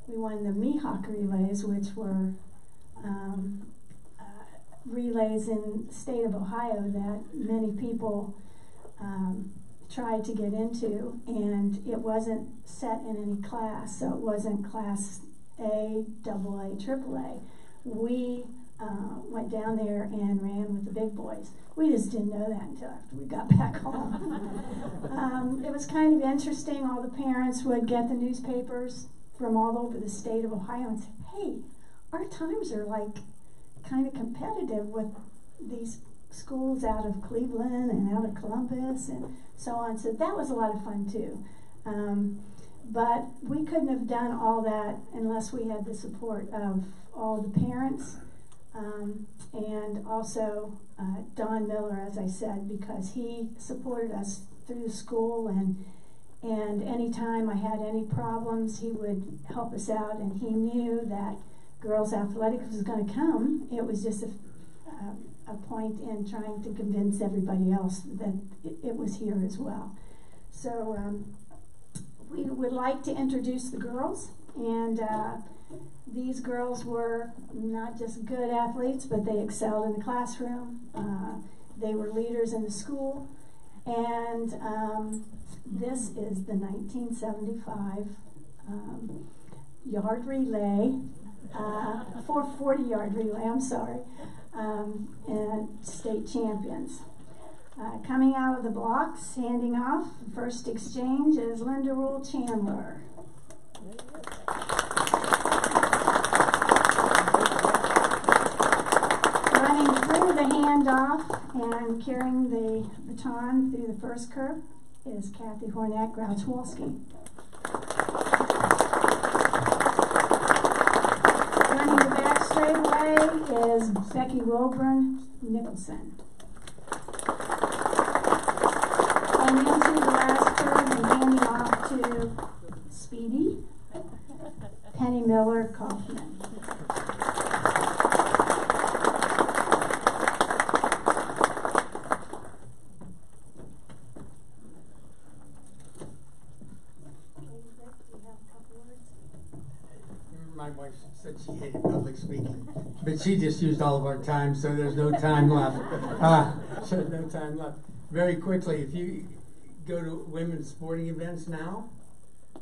We won the Mihawk Relays, which were relays in the state of Ohio that many people tried to get into, and it wasn't set in any class, so it wasn't class A, AA, AAA. We went down there and ran with the big boys. We just didn't know that until after we got back home. It was kind of interesting. All the parents would get the newspapers from all over the state of Ohio and say, hey, our times are like kind of competitive with these schools out of Cleveland and out of Columbus and so on. So that was a lot of fun too. But we couldn't have done all that unless we had the support of all the parents, and also Don Miller, as I said, because he supported us through school, and anytime I had any problems, he would help us out, and he knew that girls athletics was going to come. It was just a point in trying to convince everybody else that it was here as well. So we would like to introduce the girls, and these girls were not just good athletes, but they excelled in the classroom. They were leaders in the school, and this is the 1975 yard relay, 440-yard relay, I'm sorry, and state champions. Coming out of the blocks, handing off, first exchange is Linda Rule Chandler. Running through the handoff and carrying the baton through the first curve is Kathy Hornak Grochowalski. Running the back straightaway is Becky Wilburn Nickelson. And into the last curve and handing off to Speedy, Penny Miller Cuffman.
My wife said she hated public speaking, but she just used all of our time, so there's no time left. So no time left. Very quickly, if you go to women's sporting events now,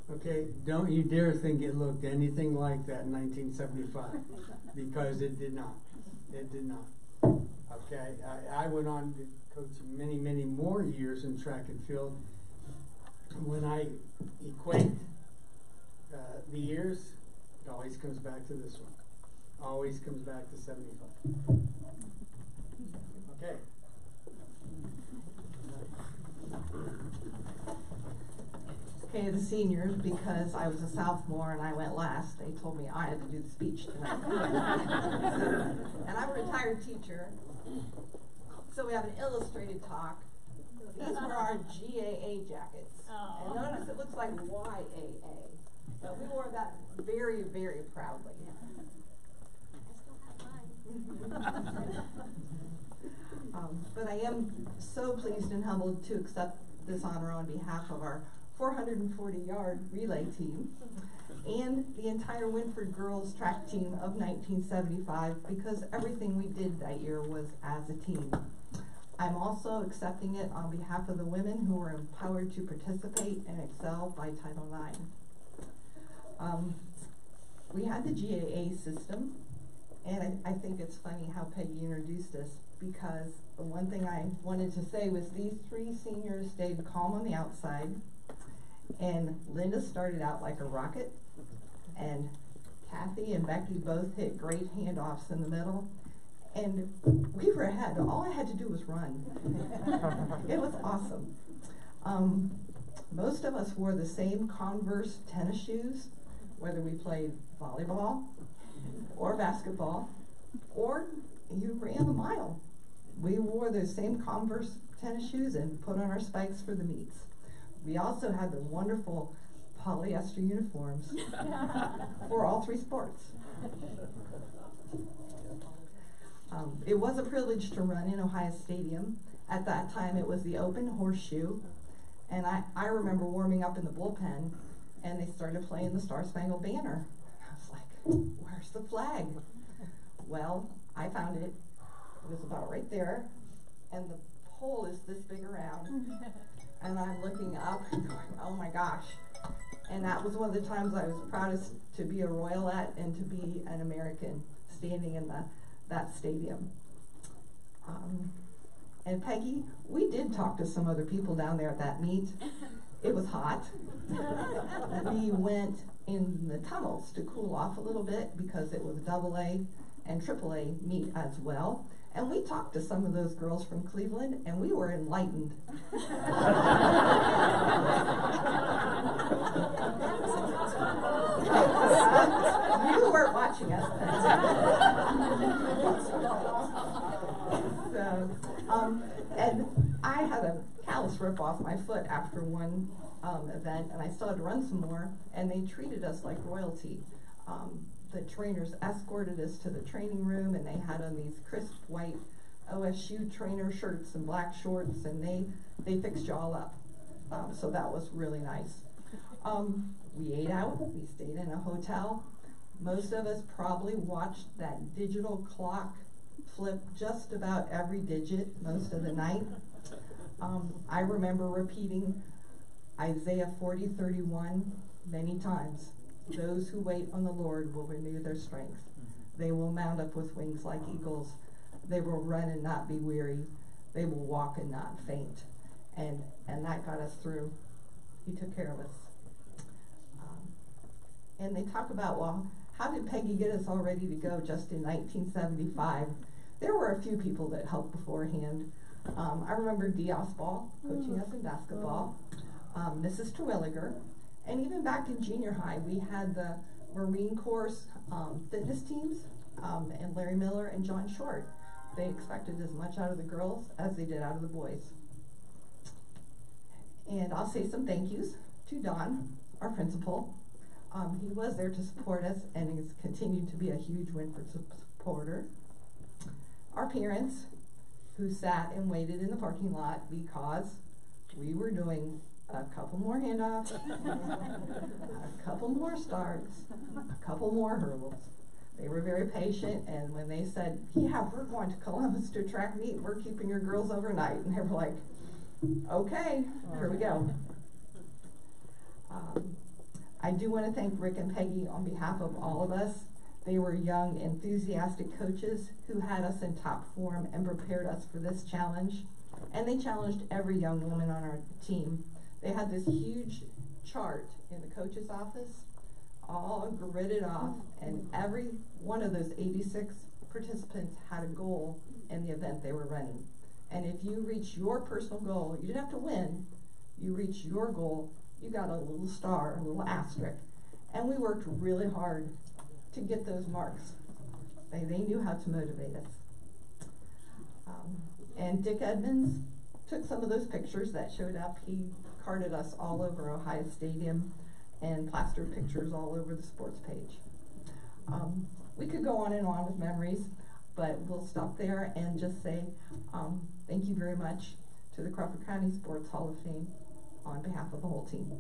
okay, don't you dare think it looked anything like that in 1975, because it did not. It did not. Okay, I went on to coach many, many more years in track and field. When I equate the years, it always comes back to this one. Always comes back to 75. Okay.
Okay, the seniors, because I was a sophomore and I went last, they told me I had to do the speech tonight. And I'm a retired teacher, so we have an illustrated talk. These were our GAA jackets. Oh. And notice it looks like YAA. But we wore that very, very proudly. I still have mine. But I am so pleased and humbled to accept this honor on behalf of our 440-yard relay team and the entire Wynford girls track team of 1975, because everything we did that year was as a team. I'm also accepting it on behalf of the women who were empowered to participate and excel by Title IX. We had the GAA system, and I think it's funny how Peggy introduced us, because the one thing I wanted to say was these three seniors stayed calm on the outside, and Linda started out like a rocket, and Kathy and Becky both hit great handoffs in the middle. And we were ahead. All I had to do was run. It was awesome. Most of us wore the same Converse tennis shoes, whether we played volleyball or basketball, or you ran a mile. We wore those same Converse tennis shoes and put on our spikes for the meets. We also had the wonderful polyester uniforms for all three sports. It was a privilege to run in Ohio Stadium. At that time, it was the open horseshoe, and I remember warming up in the bullpen, and they started playing the Star-Spangled Banner. I was like, where's the flag? Well, I found it. It was about right there, and the pole is this big around, and I'm looking up and going, oh my gosh. And that was one of the times I was proudest to be a Royalette and to be an American standing in that stadium. And Peggy, we did talk to some other people down there at that meet. It was hot. We went in the tunnels to cool off a little bit because it was AA and AAA meet as well. And we talked to some of those girls from Cleveland, and we were enlightened. You weren't watching us. And I had a callus rip off my foot after one event, and I still had to run some more, and they treated us like royalty. The trainers escorted us to the training room, and they had on these crisp white OSU trainer shirts and black shorts, and they fixed you all up. So that was really nice. We ate out. We stayed in a hotel. Most of us probably watched that digital clock flip just about every digit most of the night. I remember repeating Isaiah 40:31 many times. Those who wait on the Lord will renew their strength. They will mount up with wings like eagles. They will run and not be weary. They will walk and not faint. And that got us through. He took care of us. And they talk about, well, how did Peggy get us all ready to go just in 1975? There were a few people that helped beforehand. I remember Dee Osball coaching us in basketball, Mrs. Terwilliger, and even back in junior high, we had the Marine Corps fitness teams, and Larry Miller and John Short. They expected as much out of the girls as they did out of the boys. And I'll say some thank yous to Don, our principal. He was there to support us and has continued to be a huge Wynford supporter. Our parents, who sat and waited in the parking lot because we were doing a couple more handoffs, a couple more starts, a couple more hurdles. They were very patient, and when they said, yeah, we're going to Columbus to a track meet, we're keeping your girls overnight, and they were like, okay, here we go. I do want to thank Rick and Peggy on behalf of all of us. They were young, enthusiastic coaches who had us in top form and prepared us for this challenge. And they challenged every young woman on our team. They had this huge chart in the coach's office, all gridded off, and every one of those 86 participants had a goal in the event they were running. And if you reach your personal goal, you didn't have to win, you reached your goal, you got a little star, a little asterisk. And we worked really hard to get those marks. They knew how to motivate us. And Dick Edmonds took some of those pictures that showed up. He carded us all over Ohio Stadium and plastered pictures all over the sports page. We could go on and on with memories, but we'll stop there and just say thank you very much to the Crawford County Sports Hall of Fame on behalf of the whole team.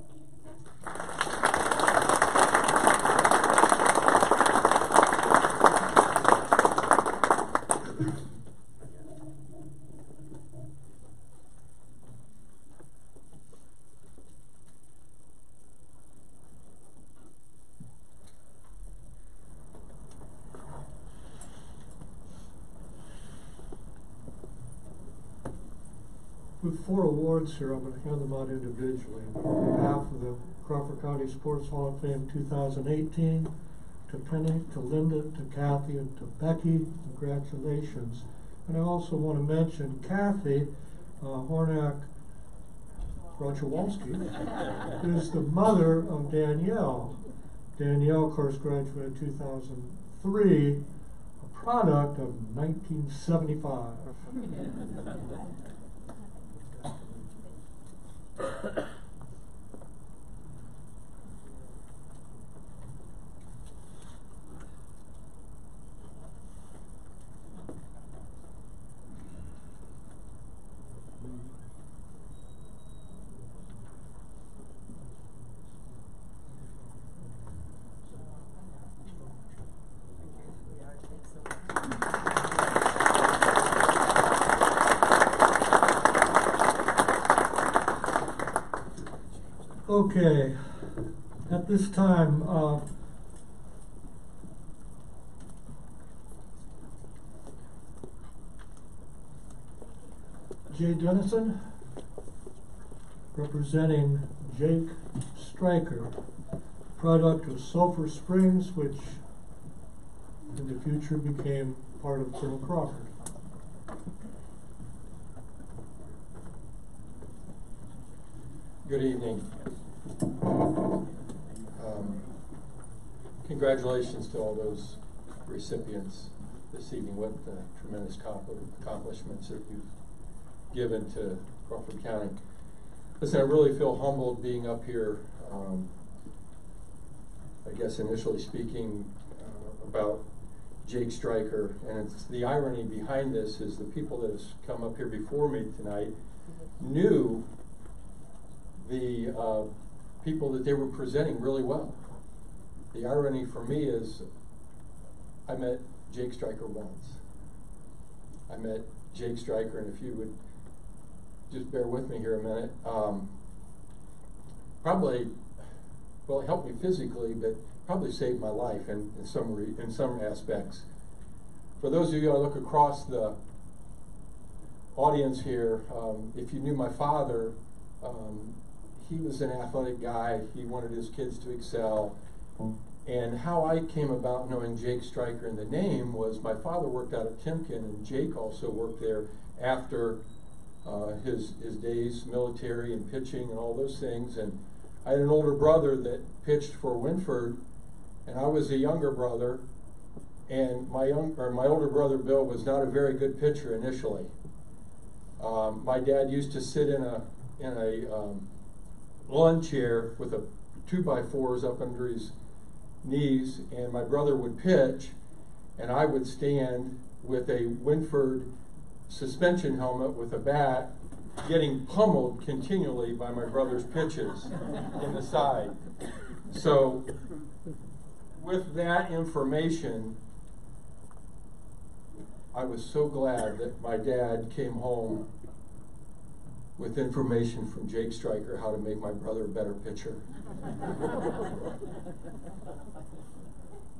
With 4 awards here, I'm going to hand them out individually. On behalf of the Crawford County Sports Hall of Fame 2018, to Penny, to Linda, to Kathy, and to Becky. Congratulations. And I also want to mention Kathy Hornak Grochowalski is the mother of Danielle. Danielle, of course, graduated in 2003, a product of 1975. Okay, at this time, Jay Dennison, representing Jake Stryker, product of Sulphur Springs, which in the future became part of Colonel Crawford.
Good evening. Congratulations to all those recipients this evening. What tremendous accomplishments that you've given to Crawford County. Listen, I really feel humbled being up here. I guess initially speaking about Jake Stryker, and it's the irony behind this is the people that have come up here before me tonight knew the people that they were presenting really well. The irony for me is I met Jake Stryker once. I met Jake Stryker, and if you would just bear with me here a minute, probably, well, it helped me physically, but probably saved my life in some aspects. For those of you I look across the audience here, if you knew my father, he was an athletic guy. He wanted his kids to excel. And how I came about knowing Jake Stryker in the name was my father worked out at Timken, and Jake also worked there after his days, military and pitching and all those things. And I had an older brother that pitched for Wynford, and I was a younger brother. And my older brother Bill was not a very good pitcher initially. My dad used to sit in a lawn chair with a 2x4s up under his knees, and my brother would pitch, and I would stand with a Wynford suspension helmet with a bat, getting pummeled continually by my brother's pitches in the side. So with that information, I was so glad that my dad came home with information from Jake Stryker how to make my brother a better pitcher.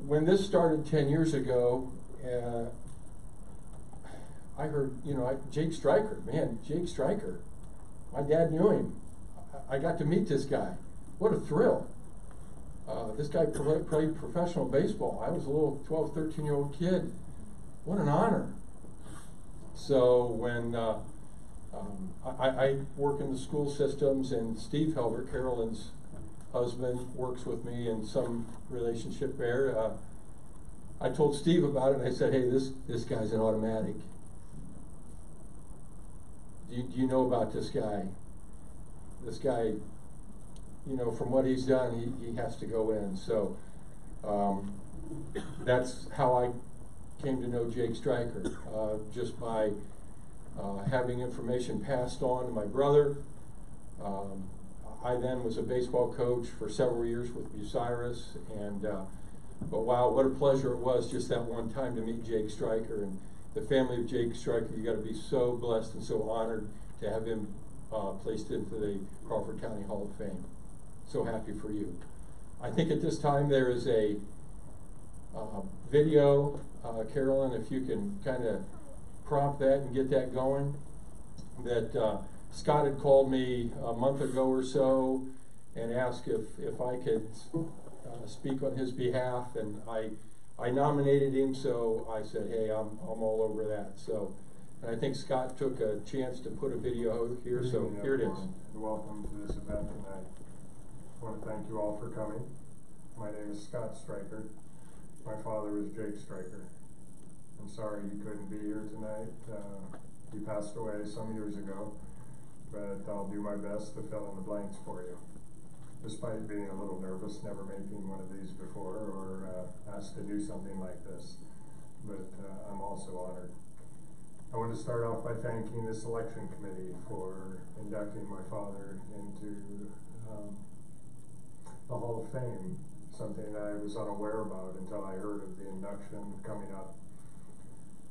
When this started 10 years ago, I heard, Jake Stryker, man, Jake Stryker. My dad knew him. I got to meet this guy. What a thrill. This guy played professional baseball. I was a little 12, 13-year-old kid. What an honor. So when I work in the school systems, and Steve Helbert, Carolyn's husband, works with me in some relationship there. I told Steve about it, and I said, hey, this guy's an automatic. Do you know about this guy? This guy, from what he's done, he has to go in. So that's how I came to know Jake Stryker, just by having information passed on to my brother. I then was a baseball coach for several years with Bucyrus, and but wow, what a pleasure it was just that one time to meet Jake Stryker. And the family of Jake Stryker, you got to be so blessed and so honored to have him placed into the Crawford County Hall of Fame. So happy for you. I think at this time there is a video, Carolyn, if you can kind of prompt that and get that going, that Scott had called me a month ago or so and asked if I could speak on his behalf, and I nominated him, so I said, hey, I'm all over that. So, and I think Scott took a chance to put a video here, so here it is.
Welcome to this event tonight. I want to thank you all for coming. My name is Scott Stryker. My father was Jake Stryker. I'm sorry he couldn't be here tonight. He passed away some years ago, but I'll do my best to fill in the blanks for you. Despite being a little nervous, never making one of these before or asked to do something like this, but I'm also honored. I want to start off by thanking the selection committee for inducting my father into the Hall of Fame, something that I was unaware about until I heard of the induction coming up.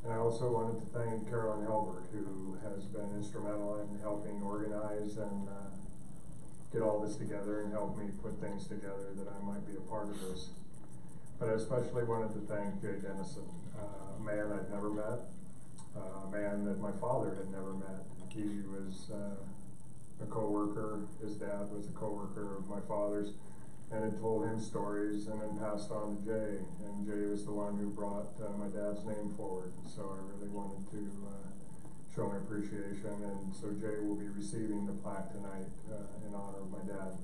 And I also wanted to thank Carolyn Helbert, who has been instrumental in helping organize and get all this together and help me put things together that I might be a part of this. But I especially wanted to thank Jay Dennison, a man I'd never met, a man that my father had never met. He was a co-worker. His dad was a co-worker of my father's, and had told him stories and then passed on to Jay. And Jay was the one who brought my dad's name forward. So I really wanted to show my appreciation. And so Jay will be receiving the plaque tonight in honor of my dad.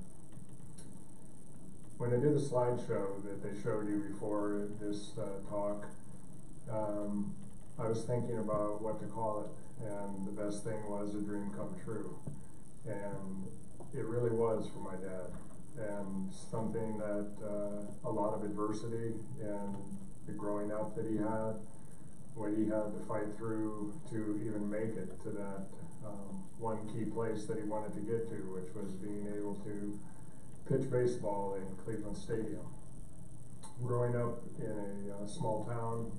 When I did the slideshow that they showed you before this talk, I was thinking about what to call it. And the best thing was a dream come true. And it really was for my dad. And something that a lot of adversity and the growing up that he had, what he had to fight through to even make it to that one key place that he wanted to get to, which was being able to pitch baseball in Cleveland Stadium. Growing up in a small town,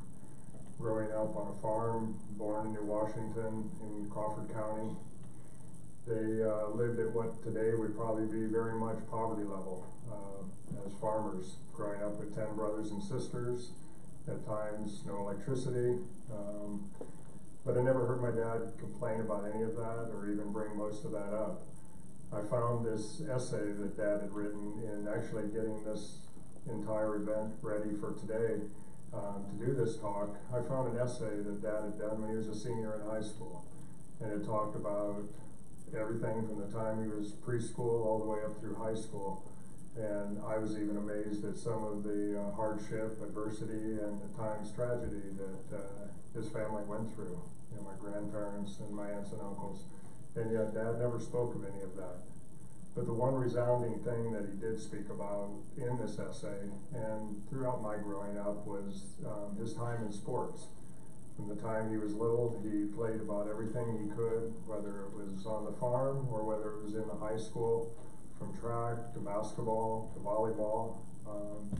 growing up on a farm, born in New Washington in Crawford County, they lived at what today would probably be very much poverty level as farmers, growing up with 10 brothers and sisters, at times no electricity. But I never heard my dad complain about any of that or even bring most of that up. I found this essay that Dad had written in actually getting this entire event ready for today to do this talk. I found an essay that Dad had done when he was a senior in high school, and it talked about everything from the time he was preschool all the way up through high school. And I was even amazed at some of the hardship, adversity, and at times tragedy that his family went through. You know, my grandparents and my aunts and uncles. And yet Dad never spoke of any of that. But the one resounding thing that he did speak about in this essay and throughout my growing up was his time in sports. From the time he was little, he played about everything he could, whether it was on the farm or whether it was in the high school, from track to basketball to volleyball,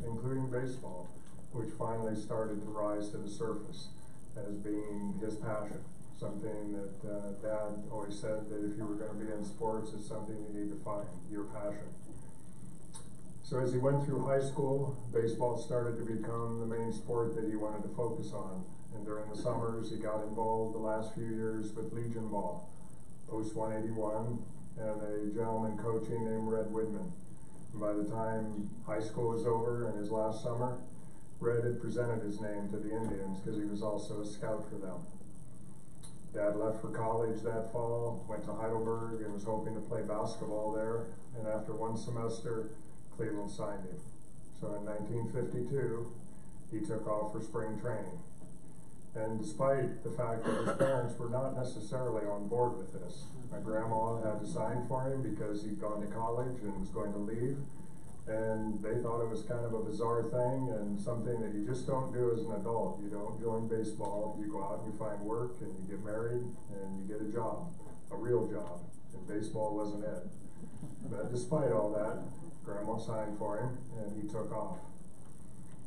including baseball, which finally started to rise to the surface as being his passion. Something that Dad always said that if you were going to be in sports, it's something you need to find, your passion. So as he went through high school, baseball started to become the main sport that he wanted to focus on. And during the summers, he got involved the last few years with Legion Ball, Post 181, and a gentleman coaching named Red Widman. And by the time high school was over and his last summer, Red had presented his name to the Indians because he was also a scout for them. Dad left for college that fall, went to Heidelberg, and was hoping to play basketball there. And after one semester, Cleveland signed him. So in 1952, he took off for spring training. And despite the fact that his parents were not necessarily on board with this, my grandma had to sign for him because he'd gone to college and was going to leave. And they thought it was kind of a bizarre thing and something that you just don't do as an adult. You don't join baseball. You go out and you find work and you get married and you get a job, a real job. And baseball wasn't it. But despite all that, Grandma signed for him and he took off.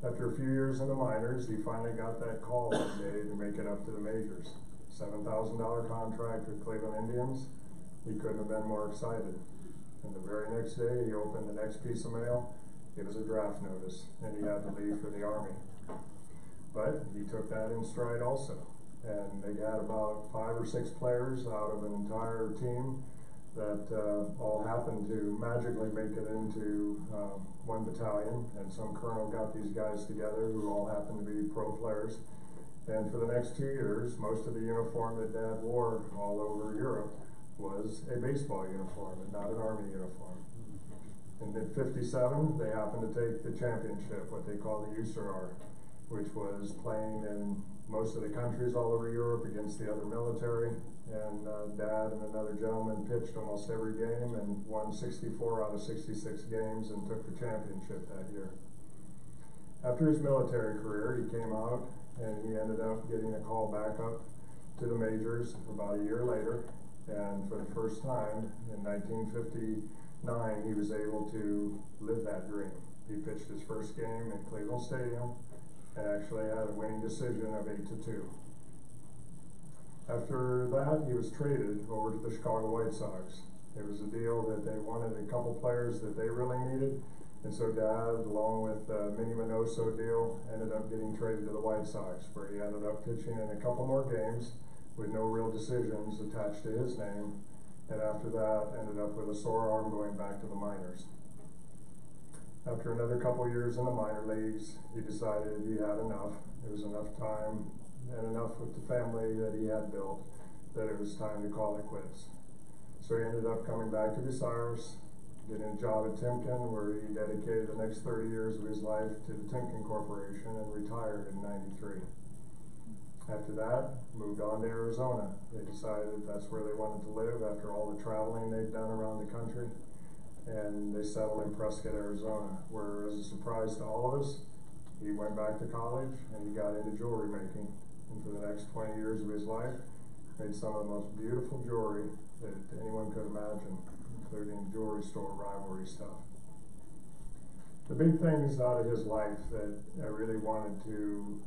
After a few years in the minors, he finally got that call one day to make it up to the majors. $7,000 contract with Cleveland Indians. He couldn't have been more excited. And the very next day, he opened the next piece of mail. It was a draft notice, and he had to leave for the Army. But he took that in stride also. And they had about 5 or 6 players out of an entire team that all happened to magically make it into one battalion, and some colonel got these guys together who all happened to be pro players. And for the next 2 years, most of the uniform that Dad wore all over Europe was a baseball uniform and not an Army uniform. In mid-57, they happened to take the championship, what they call the USAR, which was playing in most of the countries all over Europe against the other military. And Dad and another gentleman pitched almost every game and won 64 out of 66 games and took the championship that year. After his military career, he came out and he ended up getting a call back up to the majors about a year later. And for the first time in 1959, he was able to live that dream. He pitched his first game in Cleveland Stadium and actually had a winning decision of 8-2. After that, he was traded over to the Chicago White Sox. It was a deal that they wanted a couple players that they really needed, and so Dad, along with the Minnie Minoso deal, ended up getting traded to the White Sox, where he ended up pitching in a couple more games with no real decisions attached to his name, and after that, ended up with a sore arm going back to the minors. After another couple years in the minor leagues, he decided he had enough. It was enough time and enough with the family that he had built that it was time to call it quits. So he ended up coming back to Bucyrus, getting a job at Timken, where he dedicated the next 30 years of his life to the Timken Corporation and retired in '93. After that, moved on to Arizona. They decided that's where they wanted to live after all the traveling they'd done around the country. And they settled in Prescott, Arizona, where, as a surprise to all of us, he went back to college and he got into jewelry making. And for the next 20 years of his life, made some of the most beautiful jewelry that anyone could imagine, including jewelry store rivalry stuff. The big things out of his life that I really wanted to,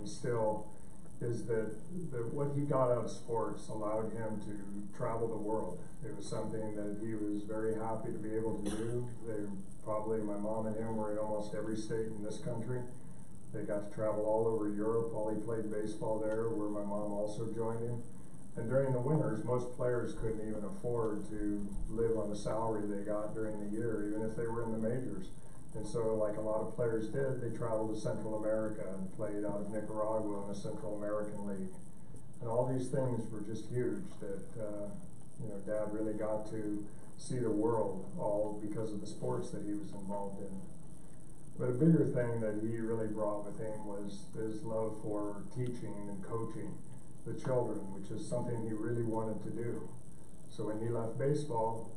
instill is that what he got out of sports allowed him to travel the world. It was something that he was very happy to be able to do. My mom and him were in almost every state in this country. They got to travel all over Europe while he played baseball there, where my mom also joined him. And during the winters, most players couldn't even afford to live on the salary they got during the year, even if they were in the majors. And so, like a lot of players did, they traveled to Central America and played out of Nicaragua in the Central American League. And all these things were just huge that, Dad really got to see the world, all because of the sports that he was involved in. But a bigger thing that he really brought with him was his love for teaching and coaching the children, which is something he really wanted to do. So when he left baseball,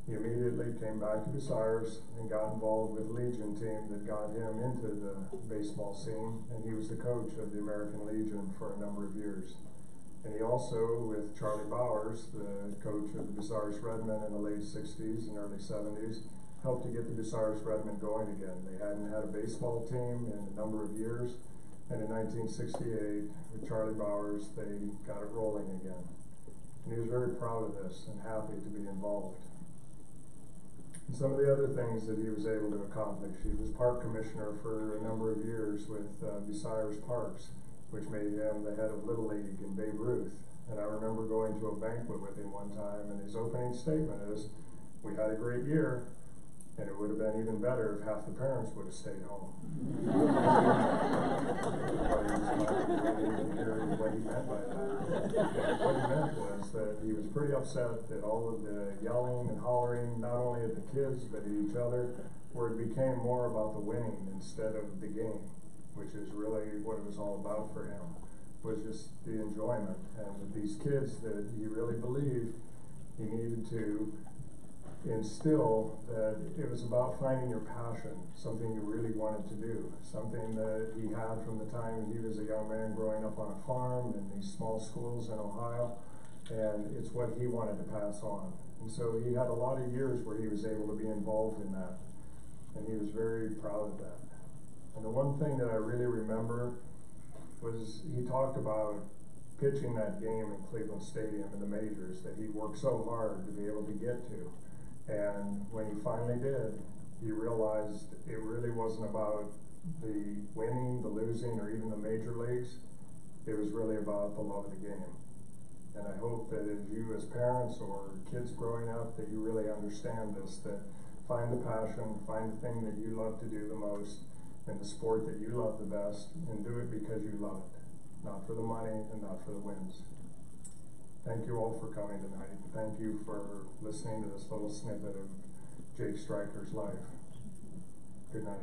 he immediately came back to Bucyrus and got involved with the Legion team that got him into the baseball scene, and he was the coach of the American Legion for a number of years. And he also, with Charlie Bowers, the coach of the Bucyrus Redmen in the late 60s and early 70s, helped to get the Bucyrus Redmen going again. They hadn't had a baseball team in a number of years, and in 1968, with Charlie Bowers, they got it rolling again. And he was very proud of this and happy to be involved. And some of the other things that he was able to accomplish, he was park commissioner for a number of years with Bucyrus Parks, which made him the head of Little League and Babe Ruth. And I remember going to a banquet with him one time, and his opening statement is, "We had a great year, and it would have been even better if half the parents would have stayed home." What he meant by that. What he meant was that he was pretty upset that all of the yelling and hollering, not only at the kids, but at each other, where it became more about the winning instead of the game, which is really what it was all about for him, was just the enjoyment. And with these kids that he really believed he needed to instill that it was about finding your passion, something you really wanted to do, something that he had from the time he was a young man growing up on a farm in these small schools in Ohio, and it's what he wanted to pass on. And so he had a lot of years where he was able to be involved in that, and he was very proud of that. And the one thing that I really remember was he talked about pitching that game in Cleveland Stadium in the majors that he worked so hard to be able to get to. And when he finally did, he realized it really wasn't about the winning, the losing, or even the major leagues. It was really about the love of the game. And I hope that as you as parents or kids growing up that you really understand this, that find the passion, find the thing that you love to do the most, and the sport that you love the best, and do it because you love it, not for the money and not for the wins. Thank you all for coming tonight. Thank you for listening to this little snippet of Jake Stryker's life. Good night.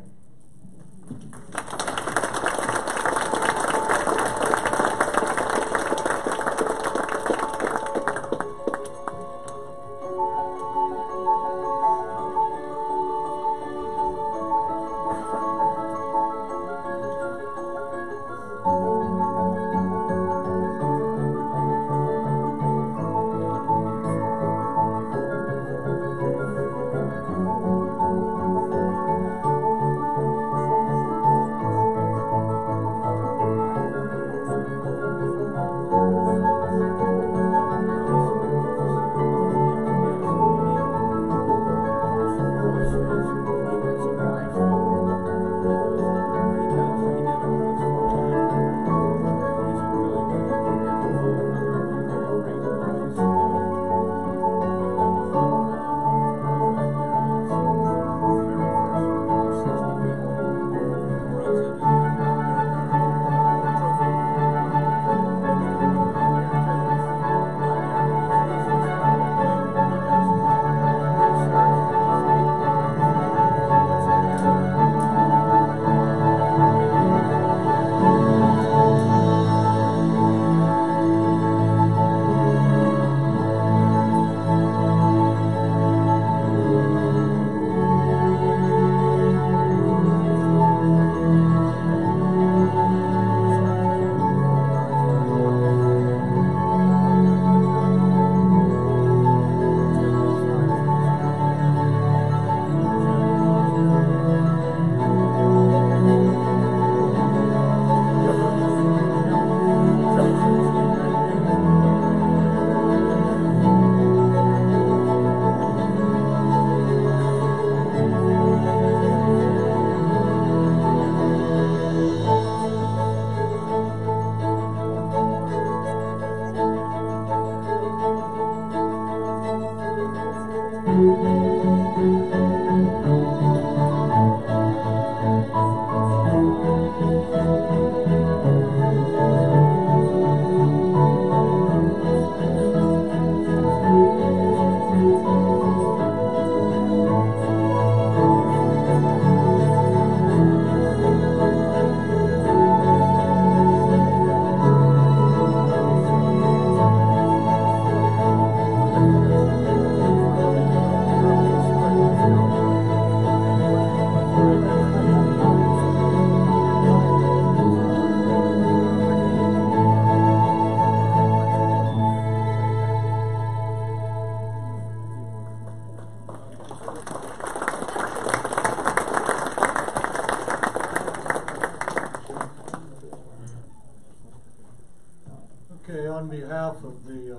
On behalf of the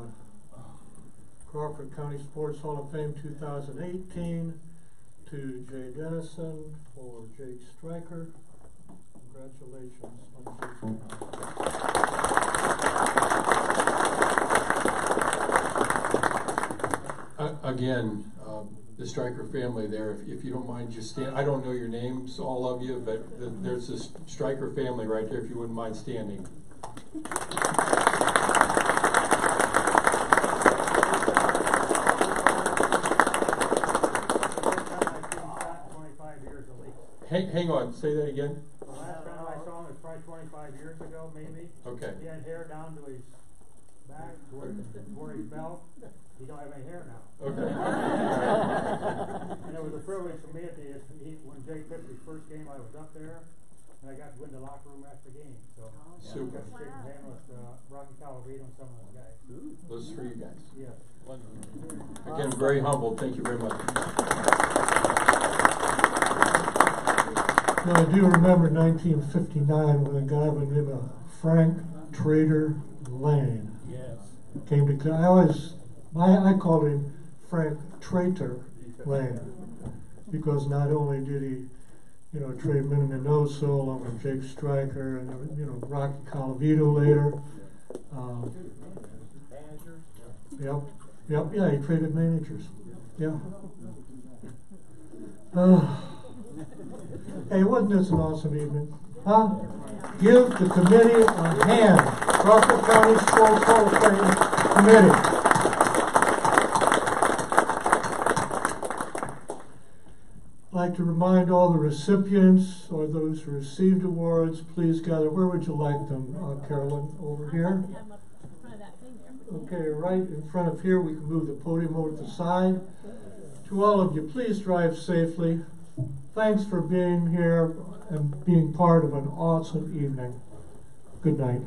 Crawford County Sports Hall of Fame 2018, to Jay Dennison for Jake Stryker. Congratulations on
again, the Stryker family there, if you don't mind just stand. I don't know your names, all of you, but there's this Stryker family right there, if you wouldn't mind standing. Hang on, say that again.
The last time I saw him was probably 25 years ago, maybe.
Okay.
He had hair down to his back, where his belt. He don't have any hair now.
Okay.
And it was a privilege for me when Jake pitched his first game. I was up there, and I got to go in the locker room after the game. So
super.
I got to shake his hand with Rocky Calavito and some of those guys.
Those three guys.
Yes.
Again, very humbled. Thank you very much.
Now, I do remember 1959 when a guy by the name of Frank Trader Lane came to. I called him Frank Traitor Lane because not only did he, trade minute and no soul over Jake Stryker and Rocky Calavito later. Yep, yeah, he traded managers. Yeah. Hey, wasn't this an awesome evening? Huh? Give the committee a hand. Crawford County Sports Hall of Fame Committee. I'd like to remind all the recipients or those who received awards, please gather. Where would you like them, Carolyn? Over here? Okay, right in front of here. We can move the podium over to the side. To all of you, please drive safely. Thanks for being here and being part of an awesome evening. Good night.